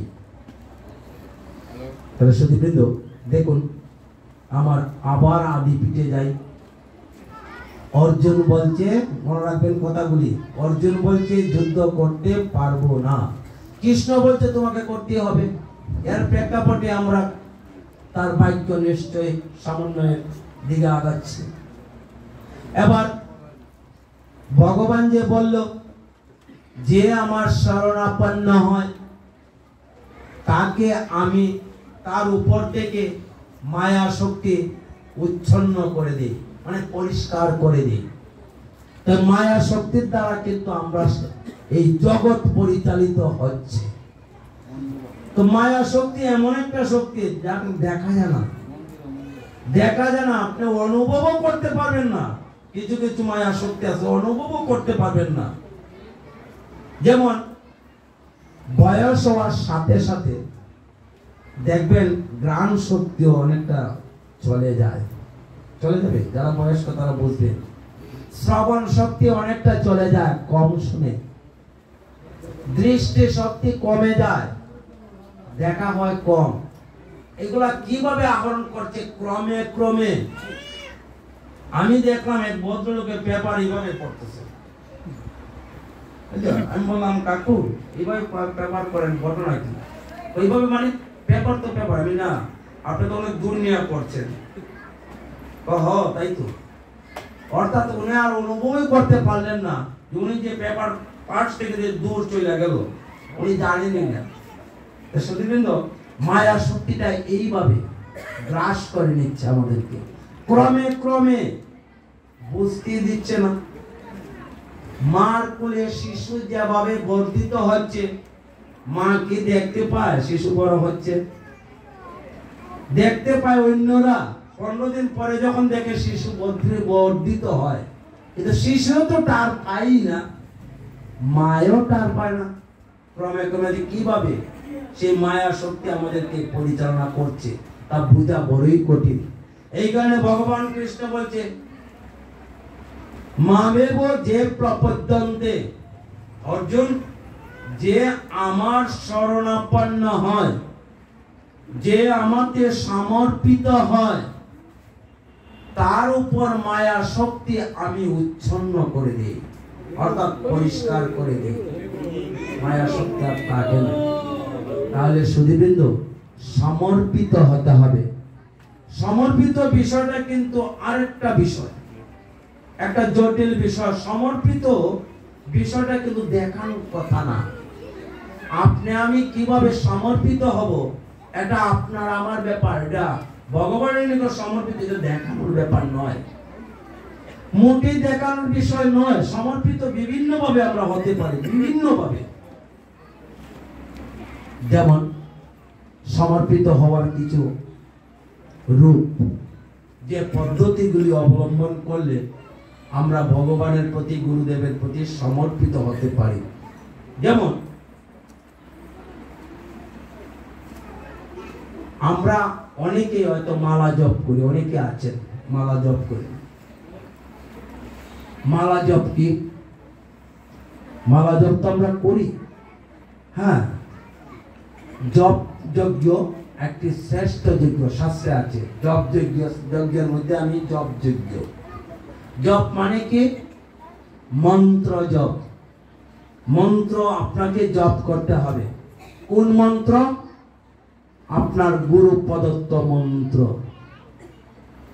তাহলে সতীবৃন্দ দেখুন, আমার আবার আদি পিঠে যাই। অর্জুন বলছে, মনে রাখবেন কথাগুলি, অর্জুন বলছে যুদ্ধ করতে পারবো না, কৃষ্ণ বলছে তোমাকে করতে হবে। এর প্রেক্ষাপটে আমরা তার বাক্য নিশ্চয় সমন্বয়ের দিকে আগাচ্ছি। এবার ভগবান যে বলল, যে আমার শরণাপন্ন হয় তাকে আমি তার উপর থেকে মায়া শক্তি উচ্ছন্ন করে দিই, মানে পরিষ্কার করে দিই। তাই মায়া শক্তির দ্বারা কিন্তু আমরা এই জগৎ পরিচালিত হচ্ছে। তো মায়া শক্তি এমন একটা শক্তি যাকে দেখা যায় না, দেখা যায় না, আপনি অনুভবও করতে পারবেন না। কিছু কিছু মায়া শক্তি আছে অনুভবও করতে পারবেন না। যেমন বয়স হওয়ার সাথে সাথে দেখবেন গ্রাণ শক্তিও অনেকটা চলে যায়, চলে যাবে। যারা বয়স্ক তারা বুঝবে। শ্রবণ শক্তি অনেকটা চলে যায়, কম শুনে। দৃষ্টি শক্তি কমে যায়, দেখা হয় কম। এগুলা কিভাবে আহরণ করছে? ক্রমে ক্রমে। আমি দেখলাম এক ভদ্রলোকের পেপার এইভাবে পড়তেছে। আমি বললাম, কাকু এইভাবে পেপার করেন, ঘটনা কি? ওইভাবে মানে পেপার তো পেপার। আমি না, আপনি তো অনেক দূর নিয়ে পড়ছেন। তাই তো। অর্থাৎ উনি আর অনুভবই করতে পারলেন না উনি যে পেপার পার্টস থেকে দূর চলে গেল, উনি জানেনই না। সতীবৃন্দ, মায়া শক্তিটা এইভাবে গ্রাস করে নিচ্ছে আমাদেরকে, ক্রমে ক্রমে বুঝতে দিচ্ছে না। মার কোলে শিশু যেভাবে বর্ধিত হচ্ছে, মা কি দেখতে পায় শিশু বড় হচ্ছে? দেখতে পায় অন্যরা, 15 দিন পরে যখন দেখে শিশু বর্ধিত হয়, কিন্তু শিশু তো তার পাই না, মায়ও তার পায় না। ক্রমে ক্রমে কিভাবে সেই মায়া শক্তি আমাদেরকে পরিচালনা করছে তা বোঝা বড়ই কঠিন। এই কারণে ভগবান কৃষ্ণ বলছে, মামেব যে প্রপদ্যন্তে। অর্জুন, যে আমার শরণাপন্ন হয়, যে আমাকে সমর্পিত হয়, তার উপর মায়া শক্তি আমি উচ্ছন্ন করে দিই, অর্থাৎ পরিষ্কার করে দিই। মায়া শক্তি আর থাকে না। তাহলে সুধীবৃন্দ, সমর্পিত হতে হবে। সমর্পিত বিষয়টা কিন্তু আরেকটা বিষয়, একটা জটিল বিষয়। সমর্পিত বিষয়টা কিন্তু দেখানোর কথা না। আপনি আমি কিভাবে সমর্পিত হব, এটা আপনার আমার ব্যাপার। এটা ভগবানের নিকট সমর্পিত, এটা দেখানোর ব্যাপার নয়, মোটেই দেখানোর বিষয় নয়। সমর্পিত বিভিন্ন ভাবে আমরা হতে পারি, বিভিন্ন ভাবে। যেমন সমর্পিত হওয়ার কিছু রূপ, যে পদ্ধতিগুলি অবলম্বন করলে আমরা ভগবানের প্রতি, গুরুদেবের প্রতি সমর্পিত হতে পারি। যেমন আমরা অনেকেই হয়তো মালা জপ করি, অনেকে আছেন মালা জপ করি। মালা জপ কি? মালা জপ তো আমরা করি, হ্যাঁ। জপ যজ্ঞ একটি শ্রেষ্ঠ যজ্ঞ, শাস্ত্রে আছে। জপ যজ্ঞ, যজ্ঞের মধ্যে আমি জপ যজ্ঞ। জপ মানে কি? মন্ত্র জপ। মন্ত্র আপনাকে জপ করতে হবে। কোন মন্ত্র? আপনার গুরু প্রদত্ত মন্ত্র।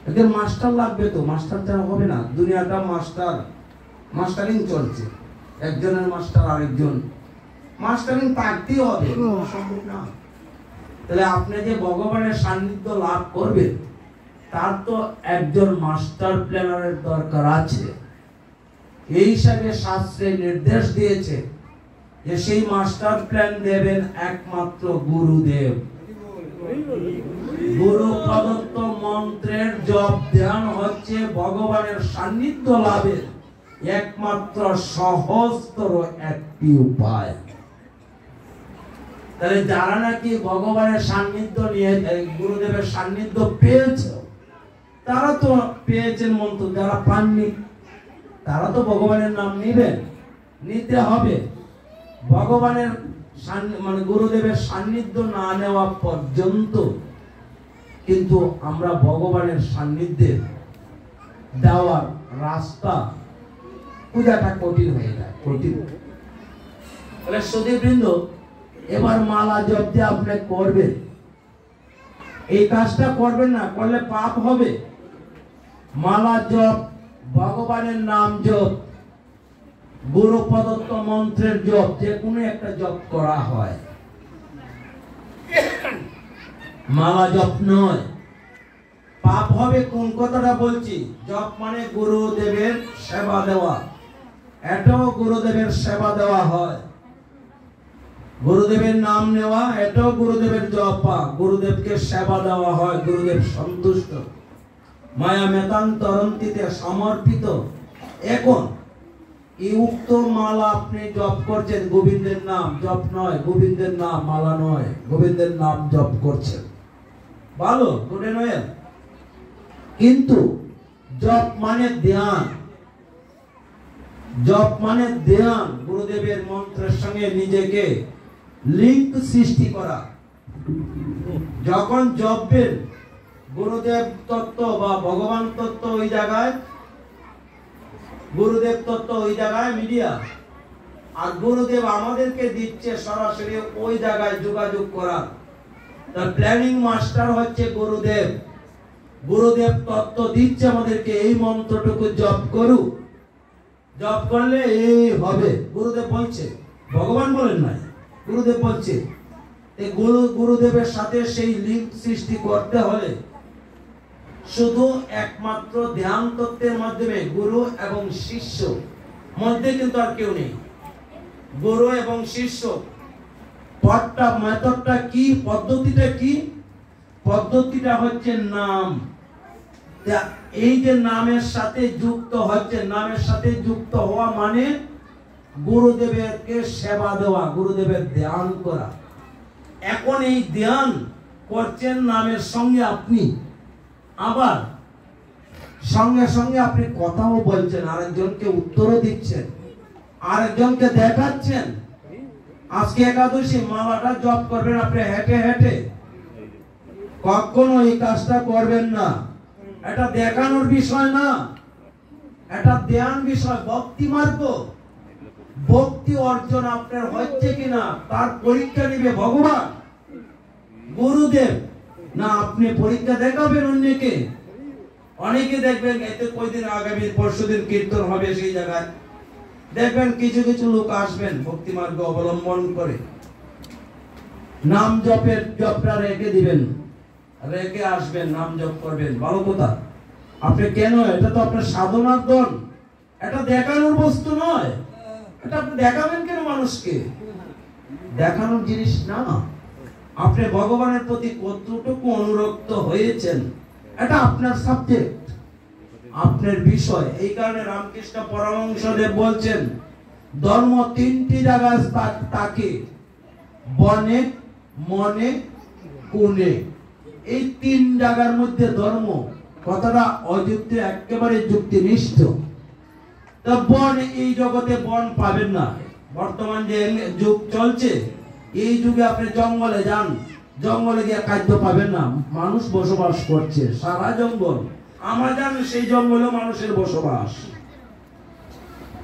এদের মাস্টার লাগবে তো, মাস্টার ছাড়া হবে না। দুনিয়াটা মাস্টারিং চলছে, একজনের মাস্টার আরেকজন, মাস্টারিং থাকতেই হবে, সম্ভব না। তাহলে আপনি যে ভগবানের সান্নিধ্য লাভ করবেন, তার তো একজন মাস্টার প্ল্যানারের দরকার আছে। এই হিসাবে শাস্ত্রে নির্দেশ দিয়েছে যে সেই মাস্টার প্ল্যান দেবেন একমাত্র গুরুদেব। গুরু প্রদত্ত মন্ত্রের জপ ধ্যান হচ্ছে ভগবানের সান্নিধ্য লাভের একমাত্র সহজতর একটি উপায়। তাহলে যারা নাকি ভগবানের সান্নিধ্য নিয়ে, গুরুদেবের সান্নিধ্য পেয়েছে, তারা তো পেয়েছেন মন্ত্র। যারা পাননি, তারা তো ভগবানের নাম নিবেন, নিতে হবে। ভগবানের মানে গুরুদেবের সান্নিধ্য না নেওয়া পর্যন্ত কিন্তু আমরা ভগবানের সান্নিধ্যে দেওয়ার রাস্তা পূজাটা কঠিন হয়ে যায়, কঠিন। তাহলে সুধীবৃন্দ, এবার মালা জপ যে আপনি করবেন, এই কাজটা করবেন না, করলে পাপ হবে। মালা জপ, ভগবানের নাম জপ, গুরু প্রদত্ত মন্ত্রের জপ, যে কোনো একটা জপ করা হয়, মালা জপ নয়। পাপ হবে। কোন কথাটা বলছি? জপ মানে গুরুদেবের সেবা দেওয়া। এটাও গুরুদেবের সেবা দেওয়া হয়। গুরুদেবের নাম নেওয়া, এটাও গুরুদেবের জপা, গুরুদেবকে সেবা দেওয়া হয়, গুরুদেব সন্তুষ্ট। মায়া মেতান্তরন্তিতে সমর্পিত। এখন এই উক্ত মালা আপনি জপ করছেন, গোবিন্দের নাম জপ নয়, গোবিন্দের নাম মালা নয়, গোবিন্দের নাম জপ করছেন, ভালো, গুড নয়। কিন্তু জপ মানে ধ্যান। জপ মানে ধ্যান, গুরুদেবের মন্ত্রের সঙ্গে নিজেকে লিঙ্ক সৃষ্টি করা। যখন জপবেন, গুরুদেব তত্ত্ব বা ভগবান তত্ত্ব ওই জায়গায়, গুরুদেব তত্ত্ব ওই জায়গায় মিডিয়া, আর গুরুদেব আমাদেরকে দিচ্ছে সরাসরি ওই জায়গায় যোগাযোগ করা। তার প্ল্যানিং মাস্টার হচ্ছে গুরুদেব। গুরুদেব তত্ত্ব দিচ্ছে আমাদেরকে, এই মন্ত্রটুকু জপ করু, জপ করলে এই হবে। গুরুদেব বলছে, ভগবান বলেন নাই, গুরুদেব বলছে। গুরুদেবের সাথে সেই লিঙ্ক সৃষ্টি করতে হলে শুধু একমাত্র ধ্যান তত্ত্বের মাধ্যমে গুরু এবং শিষ্য মধ্যে কিন্তু আর কেউ নেই। গুরু এবং শিষ্য মেথডটা কি, পদ্ধতিটা কি? পদ্ধতিটা হচ্ছে নাম। এই যে নামের সাথে যুক্ত হচ্ছে, নামের সাথে যুক্ত হওয়া মানে গুরুদেবেরকে সেবা দেওয়া, গুরুদেবের ধ্যান করা। এখন এই ধ্যান করছেন নামের সঙ্গে আপনি, আবার সঙ্গে সঙ্গে আপনি কথাও বলছেন, আরেকজনকে উত্তরও দিচ্ছেন, আরেকজনকে দেখাচ্ছেন, আজকে একাদশী, মালাটা জপ করবেন আপনি হেঁটে হেঁটে, কখনো এই কাজটা করবেন না। এটা দেখানোর বিষয় না, এটা ধ্যান বিষয়, ভক্তি মার্গ। ভক্তি অর্জন আপনার হচ্ছে কিনা তার পরীক্ষা নিবে ভগবান, গুরুদেব না। আপনি পরীক্ষা দেখাবেন অন্যকে। অনেকে দেখবেন এতে কয়দিন আগামী পরশুদিন কীর্তন হবে, সেই জায়গায় দেখবেন কিছু কিছু লোক আসবেন ভক্তি মার্গ অবলম্বন করে, নাম জপটা রেখে দিবেন, রেখে আসবেন, নাম জপ করবেন, ভালো কথা। আপনি কেন? এটা তো আপনার সাধনার দল, এটা দেখানোর বস্তু নয়। এটা আপনি দেখাবেন কেন মানুষকে? দেখানোর জিনিস না। আপনি ভগবানের প্রতি কতটুকু অনুরক্ত হয়েছেন, এটা আপনার সাবজেক্ট, আপনার বিষয়। এই কারণে রামকৃষ্ণ পরমহংসদেব বলছেন ধর্ম তিনটি জায়গায় থাকে, বনে, মনে, কোণে। এই তিন জায়গার মধ্যে ধর্ম কথাটা অযুক্তি, একেবারে যুক্তিনিষ্ঠ। তা বন, এই জগতে বন পাবেন না। বর্তমান যে যুগ চলছে, এই যুগে আপনি জঙ্গলে যান, জঙ্গলে গিয়ে খাদ্য পাবেন না। মানুষ বসবাস করছে সারা জঙ্গল, আমরা জানি সেই জঙ্গলে মানুষের বসবাস।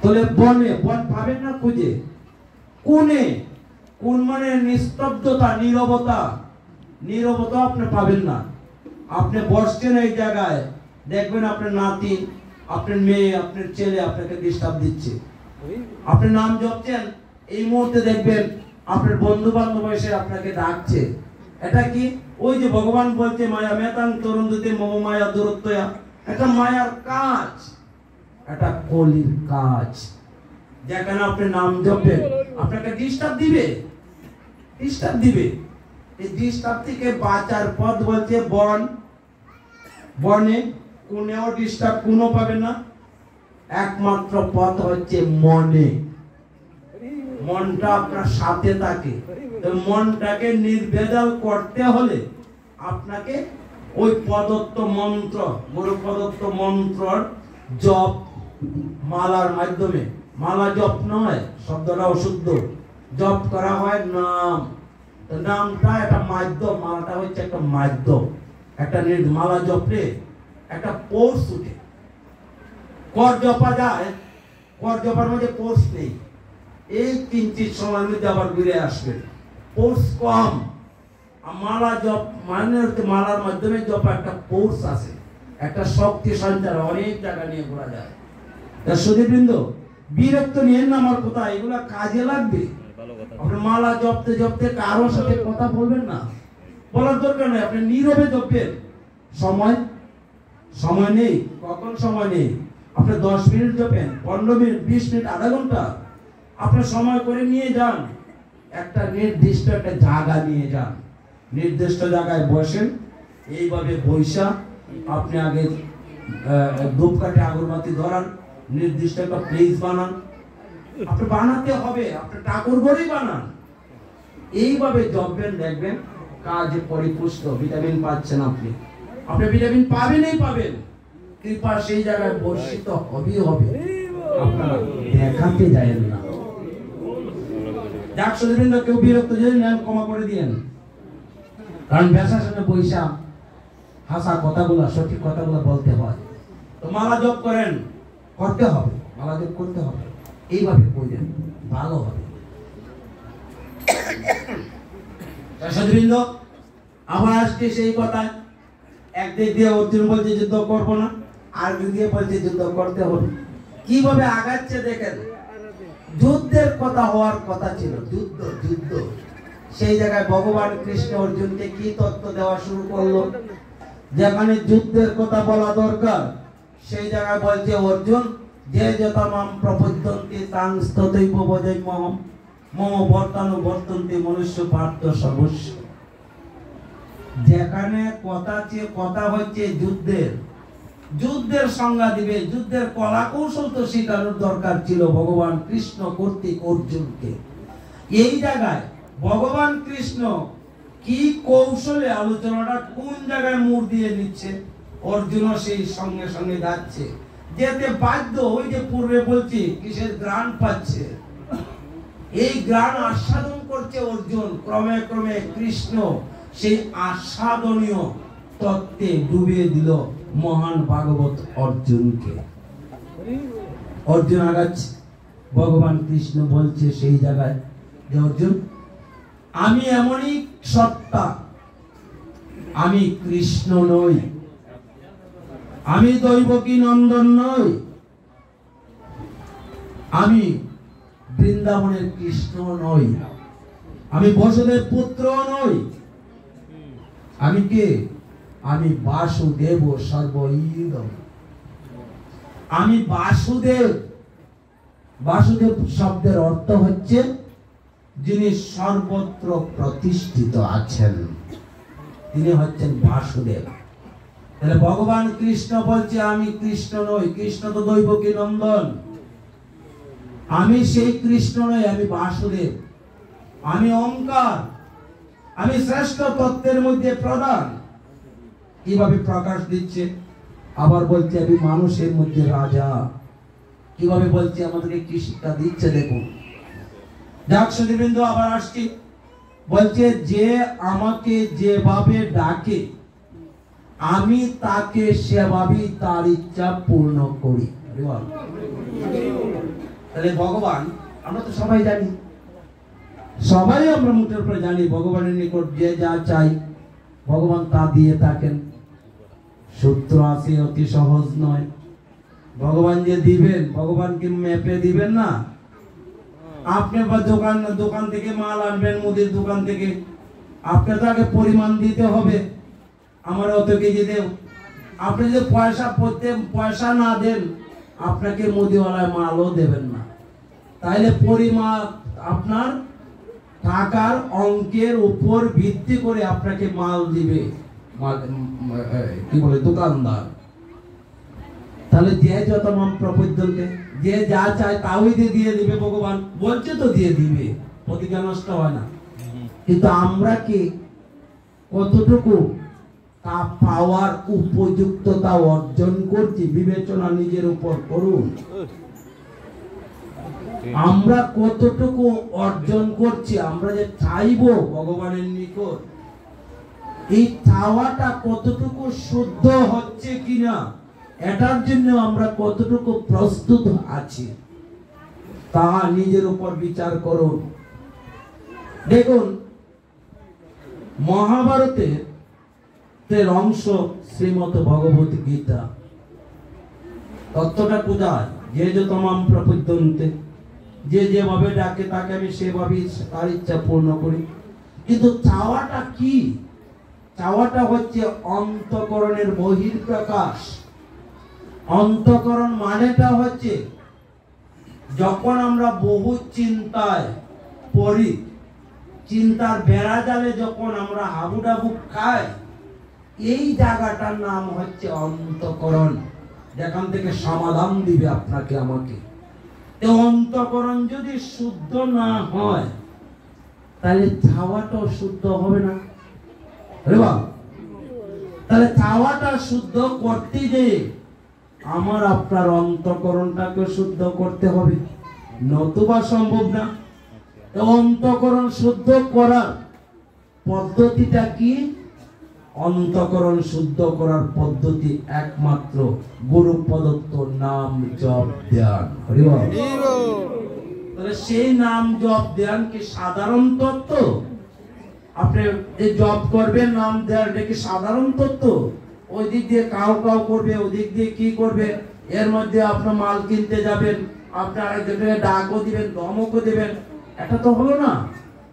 তাহলে বনে বন পাবেন না খুঁজে। কোণে, কোন মানে নিস্তব্ধতা, নীরবতা, নীরবতা আপনি পাবেন না। আপনি বসছেন এই জায়গায়, দেখবেন আপনার নাতি, আপনার মেয়ে, আপনার ছেলে আপনাকে ডিস্টার্ব দিচ্ছে। আপনি নাম জপছেন, এই মুহূর্তে দেখবেন আপনার বন্ধু বান্ধব এসে আপনাকে ডাকছে। এটা কি? ওই যে ভগবান বলছে মায়া মেতাং তরুণদূতে মম মায়া দূরত্বয়া, এটা মায়ার কাজ, এটা কলির কাজ। যেখানে আপনি নাম জপেন আপনাকে ডিস্টার্ব দিবে, ডিস্টার্ব দিবে। এই ডিস্টার্ব থেকে বাঁচার পথ বলছে বন, বনে, কোনেও ডিস্টার্ব কোনো পাবেন না। একমাত্র পথ হচ্ছে মনে। মনটা আপনার সাথে থাকে। মনটাকে নির্ভেজাল করতে হলে আপনাকে ওই প্রদত্ত মন্ত্র, গুরু প্রদত্ত মন্ত্রর জপ, মালার মাধ্যমে, মালা জপ নয়, শব্দটা অশুদ্ধ, জপ করা হয় নাম। নামটা একটা মাধ্যম, মালাটা হচ্ছে একটা মাধ্যম। একটা মালা জপলে একটা পোর্স উঠে। কর জপা যায়, কর জপার মধ্যে পোর্স নেই। এই কিঞ্চিত সময়ের মধ্যে আবার ঘুরে আসবে, পোর্স কম। মালা জপ মানে হচ্ছে মালার মাধ্যমে জপা একটা পোর্স আছে, একটা শক্তি সঞ্চার, অনেক জায়গা নিয়ে ঘোরা যায়। সুধীবৃন্দ, বিরক্ত নিয়ে না আমার কথা, এগুলা কাজে লাগবে। আপনি মালা জপতে জপতে কারোর সাথে কথা বলবেন না, বলার দরকার নেই। আপনি নীরবে জপবেন। সময়, সময় নেই, কখন সময় নেই। আপনি 10 মিনিট জপেন, 15 মিনিট, 20 মিনিট, আধা ঘন্টা, আপনি সময় করে নিয়ে যান। একটা নির্দিষ্ট একটা জায়গা নিয়ে যান, নির্দিষ্ট জায়গায় বসেন। এইভাবে বৈশা আপনি আগে ধূপকাঠি আগরবাতি ধরান, নির্দিষ্ট একটা প্লেস বানান। আপনি বানাতে হবে, আপনি ঠাকুর ঘরেই বানান। এইভাবে জপবেন, দেখবেন কাজে পরিপুষ্ট। ভিটামিন পাচ্ছেন আপনি, আপনি ভিটামিন পাবেনই পাবেন। কৃপা সেই জায়গায় বর্ষিত হবেই হবে, আপনারা দেখাতে যাবেন না। যাক সুধীবৃন্দ, কেউ বিরক্ত যদি নেন ক্ষমা করে দিয়েন, কারণ ব্যবসার সামনে পয়সা হাসা কথাগুলো, সঠিক কথাগুলো বলতে হয়। তো মালা জপ করেন, করতে হবে, মালা জপ করতে হবে, এইভাবে কইলেন ভালো হবে। সুধীবৃন্দ, আবার আসছে সেই কথায়, একদিক দিয়ে অর্জুন বলছে যুদ্ধ করবো না, আর দিয়ে বলছে যুদ্ধ করতে হবে। কিভাবে আগাচ্ছে দেখেন। যুদ্ধের কথা হওয়ার কথা ছিল, যুদ্ধ যুদ্ধ। সেই জায়গায় ভগবান কৃষ্ণ অর্জুনকে কি তত্ত্ব দেওয়া শুরু করলো? যেখানে যুদ্ধের কথা বলা দরকার সেই জায়গায় বলছে অর্জুন, যে যতমাম প্রপদ্যন্তি তাং স্ততৈব বজৈমহম মম বর্তানুবর্তন্তি মনুষ্য পার্থ সর্বস্ব। যেখানে কথা হচ্ছে যুদ্ধের, যুদ্ধের সংজ্ঞা দিবে, যুদ্ধের কলা কৌশল তো শেখানোর দরকার ছিল ভগবান কৃষ্ণ কর্তৃক অর্জুনকে। এই জায়গায় ভগবান কৃষ্ণ কি কৌশলে আলোচনাটা কোন জায়গায় মোড় দিয়ে নিচ্ছে, অর্জুনও সেই সঙ্গে সঙ্গে যাচ্ছে, যেতে বাধ্য। ওই যে পূর্বে বলছি কিসের গ্রান্ট পাচ্ছে, এই জ্ঞান আস্বাদন করছে অর্জুন। ক্রমে ক্রমে কৃষ্ণ সেই আস্বাদনীয় তত্ত্বে ডুবিয়ে দিল মহান ভাগবত অর্জুনকে। অর্জুন আগাচ্ছে, ভগবান কৃষ্ণ বলছে সেই জায়গায় যে অর্জুন, আমি এমনই সত্তা, আমি কৃষ্ণ নই, আমি দৈবকী নন্দন নই, আমি বৃন্দাবনের কৃষ্ণ নই, আমি বসুদেব পুত্র নই। আমি কে? আমি বাসুদেব সর্বইদম। আমি বাসুদেব। বাসুদেব শব্দের অর্থ হচ্ছে যিনি সর্বত্র প্রতিষ্ঠিত আছেন, তিনি হচ্ছেন বাসুদেব। তাহলে ভগবান কৃষ্ণ বলছে আমি কৃষ্ণ নই, কৃষ্ণ তো দৈবকী নন্দন, আমি সেই কৃষ্ণ নই, আমি বাসুদেব, আমি ওঙ্কার, আমি শ্রেষ্ঠ তত্ত্বের মধ্যে প্রধান। কিভাবে প্রকাশ দিচ্ছে? আবার বলছে আমি মানুষের মধ্যে রাজা। কিভাবে বলছে? আমাদেরকে কি শিক্ষা দিচ্ছে দেখুন। যাক সুধীবৃন্দ, আবার আসছি, বলছে যে আমাকে যেভাবে ডাকে আমি তাকে সেভাবেই তার ইচ্ছা পূর্ণ করি। তাহলে ভগবান, আমরা তো সবাই জানি, সবাই আমরা মুঠের উপরে জানি, ভগবানের নিকট যে যা চাই ভগবান তা দিয়ে থাকেন। সূত্র আছে, অতি সহজ নয়। ভগবান যে দিবেন, ভগবানকে মেপে দিবেন না। আপনি বা দোকান থেকে মাল আনবেন, মুদির দোকান থেকে, আপনাকে আগে পরিমাণ দিতে হবে, আমার অত কেজি দেব। আপনি যে পয়সা না দেন, আপনাকে মুদিওয়ালায় মালও দেবেন না। তাইলে পরিমাণ আপনার টাকার অঙ্কের উপর ভিত্তি করে আপনাকে মাল দিবে কি বলে দোকানদার। তাহলে যে যত মন প্রপদ্যন্তে, যে যা চায় তাই দিয়ে দিবে। ভগবান বলছে তো দিয়ে দিবে, প্রতিজ্ঞা নষ্ট হয় না। কিন্তু আমরা কি কতটুকু তা পাওয়ার উপযুক্ততা অর্জন করছি? বিবেচনা নিজের উপর করুন। আমরা কতটুকু অর্জন করছি? আমরা যে চাইবো ভগবানের নিকট, এই চাওয়াটা কতটুকু শুদ্ধ হচ্ছে কিনা, এটার জন্য আমরা কতটুকু প্রস্তুত আছি, তা নিজের উপর বিচার করুন। দেখুন, মহাভারতের অংশ শ্রীমদ ভগবত গীতা, তত্ত্বটা বোঝায় যে যে তমাম প্রপদ্যন্তে, যে যেভাবে ডাকে তাকে আমি সেভাবেই তার ইচ্ছা পূর্ণ করি। কিন্তু চাওয়াটা কি? চাওয়াটা হচ্ছে অন্তঃকরণের বহিঃপ্রকাশ। অন্তঃকরণ মানেটা হচ্ছে যখন আমরা বহু চিন্তায় পড়ি, চিন্তার বেড়া জালে যখন আমরা হাবুডাবু খাই, এই জায়গাটার নাম হচ্ছে অন্তঃকরণ, যেখান থেকে সমাধান দিবে আপনাকে আমাকে। অন্তঃকরণ যদি শুদ্ধ না হয়, তাহলে চাওয়াটাও শুদ্ধ হবে না। তাহলে চাওয়াটা শুদ্ধ করতে যে আমার আপনার অন্তঃকরণটাকে শুদ্ধ করতে হবে, নতুবা সম্ভব না। অন্তঃকরণ শুদ্ধ করার পদ্ধতিটা কি? অন্তঃকরণ শুদ্ধ করার পদ্ধতি একমাত্র গুরু প্রদত্ত নাম জপ ধ্যান। তাহলে সেই নাম জপ ধ্যান কি সাধারণ তত্ত্ব? আপনি এই জপ করবেন, নাম ধ্যান, এটা কি সাধারণ তত্ত্ব? ওই দিক দিয়ে কাউ কাউ করবে, ওই দিক দিয়ে কি করবে, এর মধ্যে আপনার মাল কিনতে যাবেন, আপনার আরেকজনকে ডাকও দিবেন, ধমকও দিবেন, এটা তো হলো না।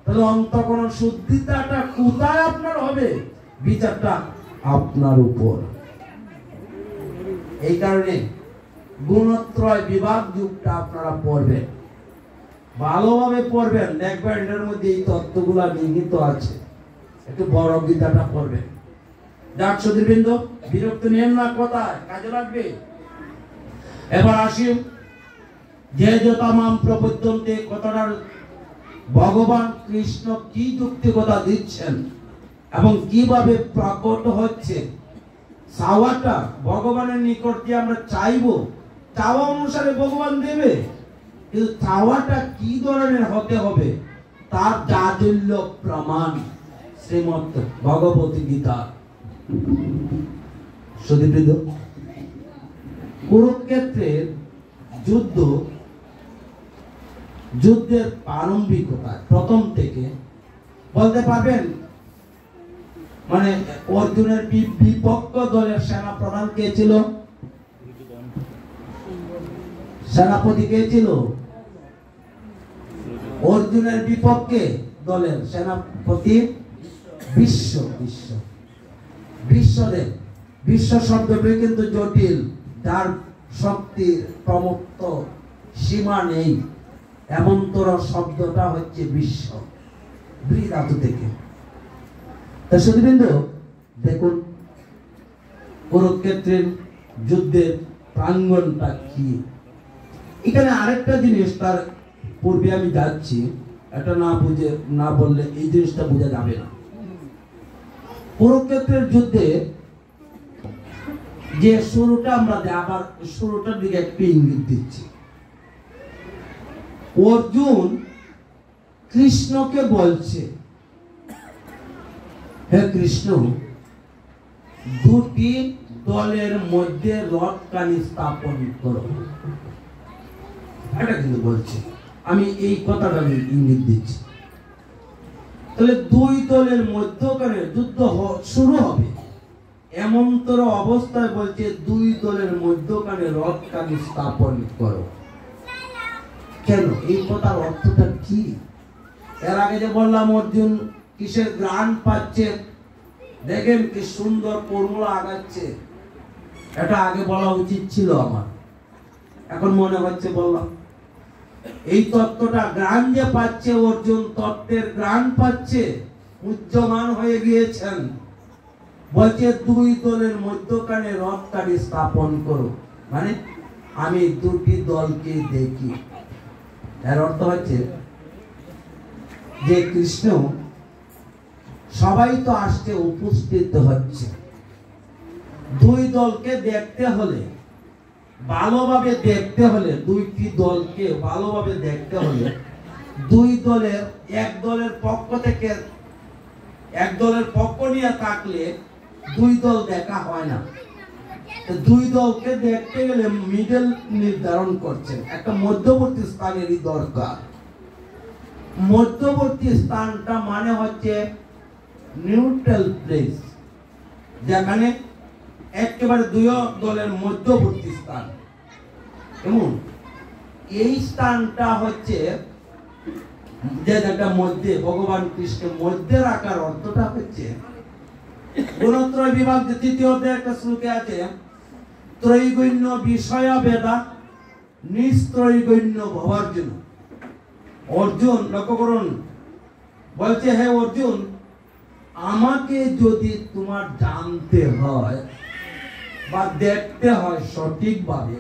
তাহলে অন্তঃকরণ শুদ্ধিতাটা কোথায় আপনার হবে? বিচারটা আপনার উপর। এই কারণে গুণত্রয় বিভাগ যুগটা আপনারা পড়বেন, ভালোভাবে পড়বেন, দেখবেন এটার মধ্যে এই তত্ত্বগুলা নিহিত আছে। একটু বড় গীতাটা পড়বেন। যাক সুধীবৃন্দ, বিরক্ত নিয়েন না, কথায় কাজে লাগবে। এবার আসি, যে যতামাম প্রপদ্যন্তে কথাটার ভগবান কৃষ্ণ কি যুক্তিকতা দিচ্ছেন এবং কিভাবে প্রকট হচ্ছে। চাওয়াটা ভগবানের নিকট দিয়ে আমরা চাইবো, চাওয়া অনুসারে ভগবান দেবে। কিন্তু চাওয়াটা কি ধরনের হতে হবে তার জাজল্য প্রমাণ শ্রীমদ্ ভগবতী গীতা। সুধীবৃন্দ, কুরুক্ষেত্রের যুদ্ধের প্রারম্ভিকতা প্রথম থেকে বলতে পারবেন? মানে অর্জুনের বিপক্ষ দলের সেনা প্রধান কে ছিল? সেনাপতি কে ছিল? অর্জুনের বিপক্ষে দলের সেনাপতি বিশ্বদেব। বিশ্ব শব্দটি কিন্তু জটিল, যার শক্তির প্রমুক্ত সীমা নেই। এমনতর শব্দটা হচ্ছে বিশ্ব, ধাতু থেকে। তা সুধীবৃন্দ, দেখুন কুরুক্ষেত্রের যুদ্ধের প্রাঙ্গণটা কি। এখানে আরেকটা জিনিস, তার পূর্বে আমি যাচ্ছি, এটা না বললে এই জিনিসটা বোঝা যাবে না। কুরুক্ষেত্রের যুদ্ধে যে শুরুটা আমরা আবার শুরুটার দিকে একটু ইঙ্গিত দিচ্ছি। অর্জুন কৃষ্ণকে বলছে, হে কৃষ্ণ, দুটি দলের মধ্যে রথকানি স্থাপন করো। এটা কিন্তু বলছে, আমি এই কথাটা আমি ইঙ্গিত দিচ্ছি। তাহলে দুই দলের মধ্যখানে যুদ্ধ শুরু হবে, এমনতর অবস্থায় বলছে দুই দলের মধ্যখানে রথকানি স্থাপন করো। কেন? এই কথার অর্থটা কি? এর আগে যে বললাম অর্জুন কিসের গ্রাণ পাচ্ছে, দেখেন কি সুন্দর ফর্মুলা আগাচ্ছে। এটা আগে বলা উচিত ছিল আমার, এখন মনে হচ্ছে বললাম। এই তত্ত্বটা গ্রাণ যে পাচ্ছে অর্জুন, তত্ত্বের গ্রাণ পাচ্ছে, উচ্চমান হয়ে গিয়েছেন। বলছে দুই দলের মধ্যখানে রথকানি স্থাপন করো, মানে আমি দুটি দলকে দেখি। এর অর্থ হচ্ছে যে কৃষ্ণ সবাই তো আসছে, উপস্থিত হচ্ছে। দুই দলকে দেখতে হলে, ভালোভাবে দেখতে হলে, দুইটি দলকে ভালোভাবে দেখতে হলে দুই দলের এক দলের পক্ষ থেকে এক দলের পক্ষ নিয়ে থাকলে দুই দল দেখা হয় না। দুই দলকে দেখতে গেলে মিডল নির্ধারণ করছেন, একটা মধ্যবর্তী স্থানেরই দরকার। মধ্যবর্তী স্থানটা মানে হচ্ছে নিউট্রাল প্লেস, যেখানে একেবারে দুই দলের মধ্যবর্তী স্থান। এবং এই স্থানটা হচ্ছে যে একটা মধ্যে, ভগবান কৃষ্ণের মধ্যে রাখার অর্থটা হচ্ছে গুণত্রয় বিভাগ তৃতীয় অধ্যায়ে একটা শ্লোকে আছে, ত্রৈগুণ্য বিষয় বেদা নিস্ত্রৈগুণ্য ভবার্জুন। অর্জুন, লক্ষ্য করুন, বলছে হে অর্জুন, আমাকে যদি তোমার জানতে হয় বা দেখতে হয় সঠিকভাবে,